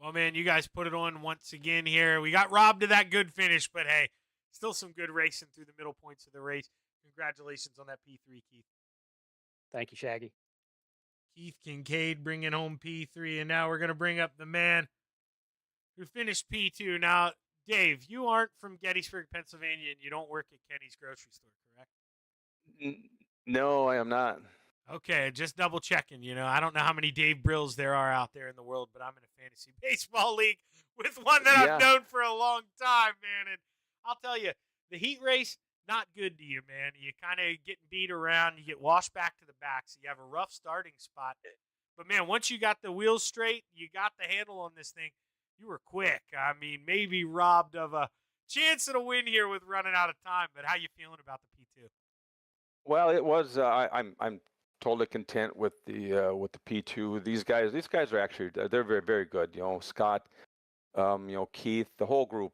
Well, man, you guys put it on once again here. We got robbed of that good finish, but hey, still some good racing through the middle points of the race. Congratulations on that P3, Keith. Thank you, Shaggy. Keith Kincaid bringing home P3, and now we're going to bring up the man who finished P2. Now, Dave, you aren't from Gettysburg, Pennsylvania, and you don't work at Kenny's grocery store, correct? No, I am not. Okay, just double checking. I don't know how many Dave Brills there are out there in the world, but I'm in a fantasy baseball league with one that I've known for a long time, man. And I'll tell you, the heat race, not good to you, man. You kind of getting beat around. You get washed back to the back, so you have a rough starting spot. But, man, once you got the wheels straight, you got the handle on this thing, you were quick. I mean, maybe robbed of a chance at a win here with running out of time. But how you feeling about the P2? Well, it was. I'm totally content with the P2. These guys are actually they're very, very good. Scott, Keith, the whole group.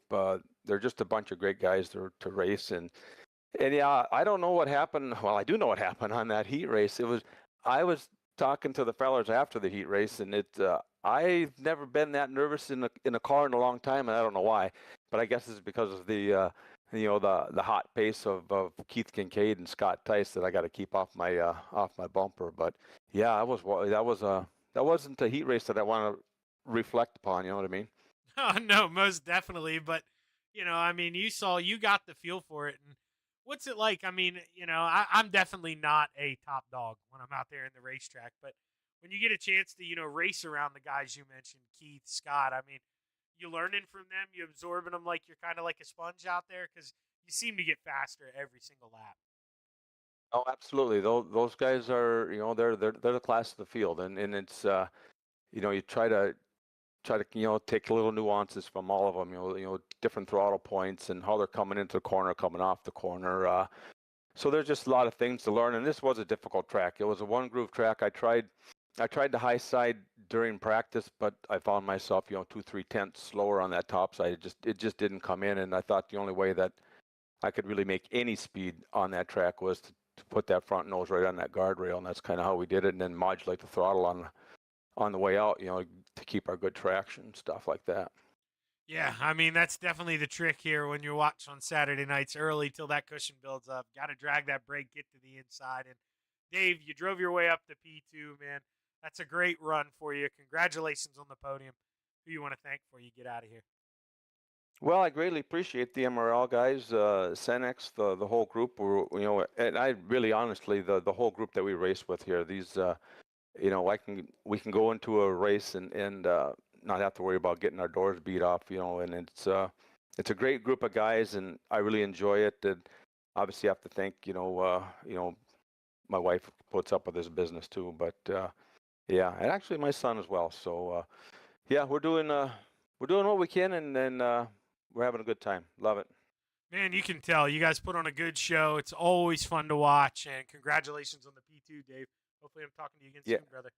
They're just a bunch of great guys to race. And yeah, I don't know what happened. Well, I do know what happened on that heat race. I was talking to the fellas after the heat race, and I've never been that nervous in a car in a long time, and I don't know why. But I guess it's because of the hot pace of Keith Kincaid and Scott Tice that I got to keep off my bumper. But yeah, that wasn't a heat race that I want to reflect upon. You know what I mean? Oh, no, most definitely. But you got the feel for it. And what's it like? I mean, I'm definitely not a top dog when I'm out there in the racetrack. But when you get a chance to race around the guys you mentioned, Keith, Scott, I mean, you learning from them, you absorbing them like you're kind of like a sponge out there, because you seem to get faster every single lap. Oh, absolutely. Those guys are, they're the class of the field, and it's you try to take little nuances from all of them. Different throttle points and how they're coming into the corner, coming off the corner. So there's just a lot of things to learn, and this was a difficult track. It was a one groove track. I tried the high side during practice, but I found myself, 2-3 tenths slower on that top side. It just didn't come in, and I thought the only way that I could really make any speed on that track was to put that front nose right on that guardrail, and that's kind of how we did it, and then modulate the throttle on the way out, to keep our good traction and stuff like that. Yeah, I mean, that's definitely the trick here when you watch on Saturday nights early till that cushion builds up. Got to drag that brake, get to the inside. And Dave, you drove your way up to P2, man. That's a great run for you. Congratulations on the podium. Who you want to thank before you get out of here? Well, I greatly appreciate the MRL guys, Senex, the whole group. And I really, honestly, the whole group that we race with here. These, we can go into a race and not have to worry about getting our doors beat off. And it's a great group of guys, and I really enjoy it. And obviously, I have to thank my wife puts up with this business too. But yeah, and actually my son as well. So yeah, we're doing what we can, and then we're having a good time. Love it. Man, you can tell you guys put on a good show. It's always fun to watch, and congratulations on the P2, Dave. Hopefully I'm talking to you again soon, brother.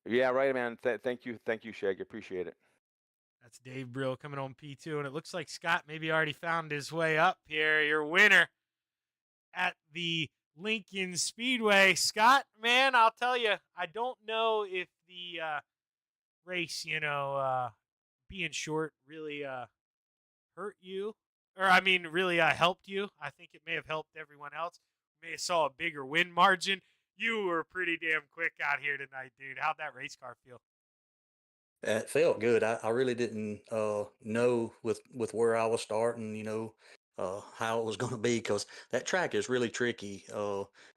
Yeah, right, man. Thank you, Shaggy. Appreciate it. That's Dave Brill coming on P2, and it looks like Scott maybe already found his way up here. Your winner at the Lincoln Speedway. Scott, man, I'll tell you, I don't know if the race, being short really hurt you, or I mean, really helped you. I think it may have helped everyone else. We may have saw a bigger win margin. You were pretty damn quick out here tonight, dude. How'd that race car feel? It felt good. I really didn't know with where I was starting, how it was going to be, because that track is really tricky.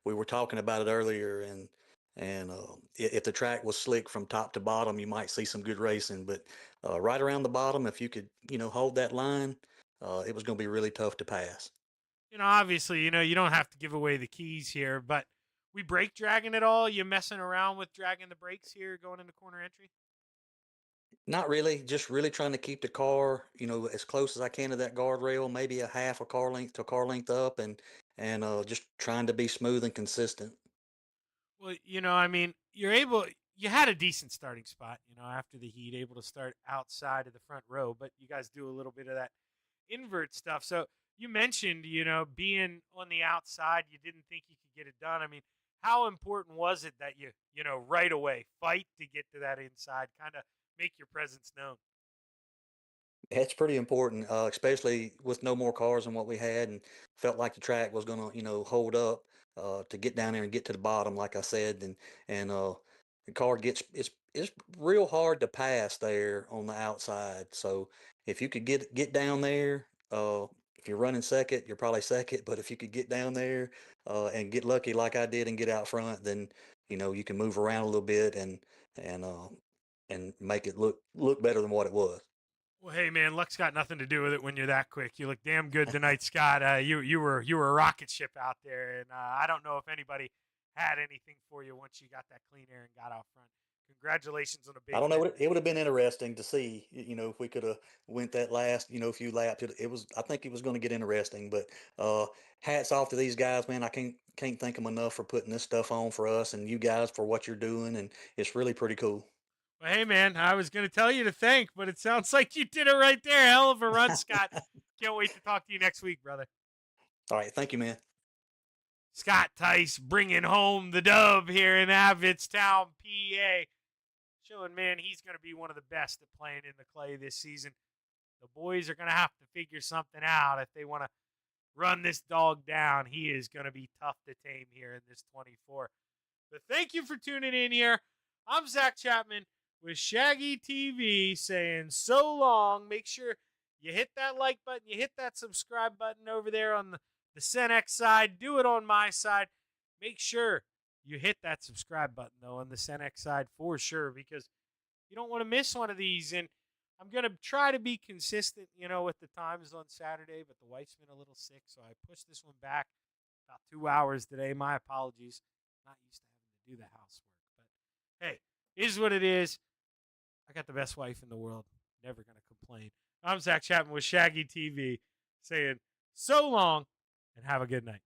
We were talking about it earlier, and if the track was slick from top to bottom, you might see some good racing. But right around the bottom, if you could, hold that line, it was going to be really tough to pass. Obviously, you don't have to give away the keys here, but we brake dragging it all? You messing around with dragging the brakes here going into corner entry? Not really, just really trying to keep the car, as close as I can to that guardrail, maybe a half a car length to a car length up, and just trying to be smooth and consistent. Well, I mean, you had a decent starting spot, after the heat, able to start outside of the front row, but you guys do a little bit of that invert stuff. So you mentioned, being on the outside, you didn't think you could get it done. I mean, how important was it that you right away fight to get to that inside, kind of make your presence known? It's pretty important, especially with no more cars than what we had, and felt like the track was gonna, hold up to get down there and get to the bottom, like I said, and the car it's real hard to pass there on the outside. So if you could get down there, if you're running second, you're probably second. But if you could get down there and get lucky like I did and get out front, then you can move around a little bit and uh, and make it look better than what it was. Well, hey man, luck's got nothing to do with it when you're that quick. You look damn good tonight, Scott. You were a rocket ship out there, and I don't know if anybody had anything for you once you got that clean air and got out front. Congratulations on a big I don't know. win. It would have been interesting to see, if we could have went that last, few laps. It was. I think it was going to get interesting. But hats off to these guys, man. I can't thank them enough for putting this stuff on for us and you guys for what you're doing, and it's really pretty cool. Well, hey man, I was going to tell you to thank, but it sounds like you did it right there. Hell of a run, Scott. Can't wait to talk to you next week, brother. All right, thank you, man. Scott Tice bringing home the dub here in Abbottstown, PA. Showing, man, he's going to be one of the best at playing in the clay this season. The boys are going to have to figure something out if they want to run this dog down. He is going to be tough to tame here in this 24. But thank you for tuning in here. I'm Zach Chapman with Shaggy TV saying so long. Make sure you hit that like button. You hit that subscribe button over there on the Senex side. Do it on my side. Make sure you hit that subscribe button, though, on the Senex side for sure, because you don't want to miss one of these. And I'm going to try to be consistent, with the times on Saturday, but the wife's been a little sick, so I pushed this one back about 2 hours today. My apologies. Not used to having to do the housework. But, hey, is what it is. I got the best wife in the world. Never going to complain. I'm Zach Chapman with Shaggy TV saying so long and have a good night.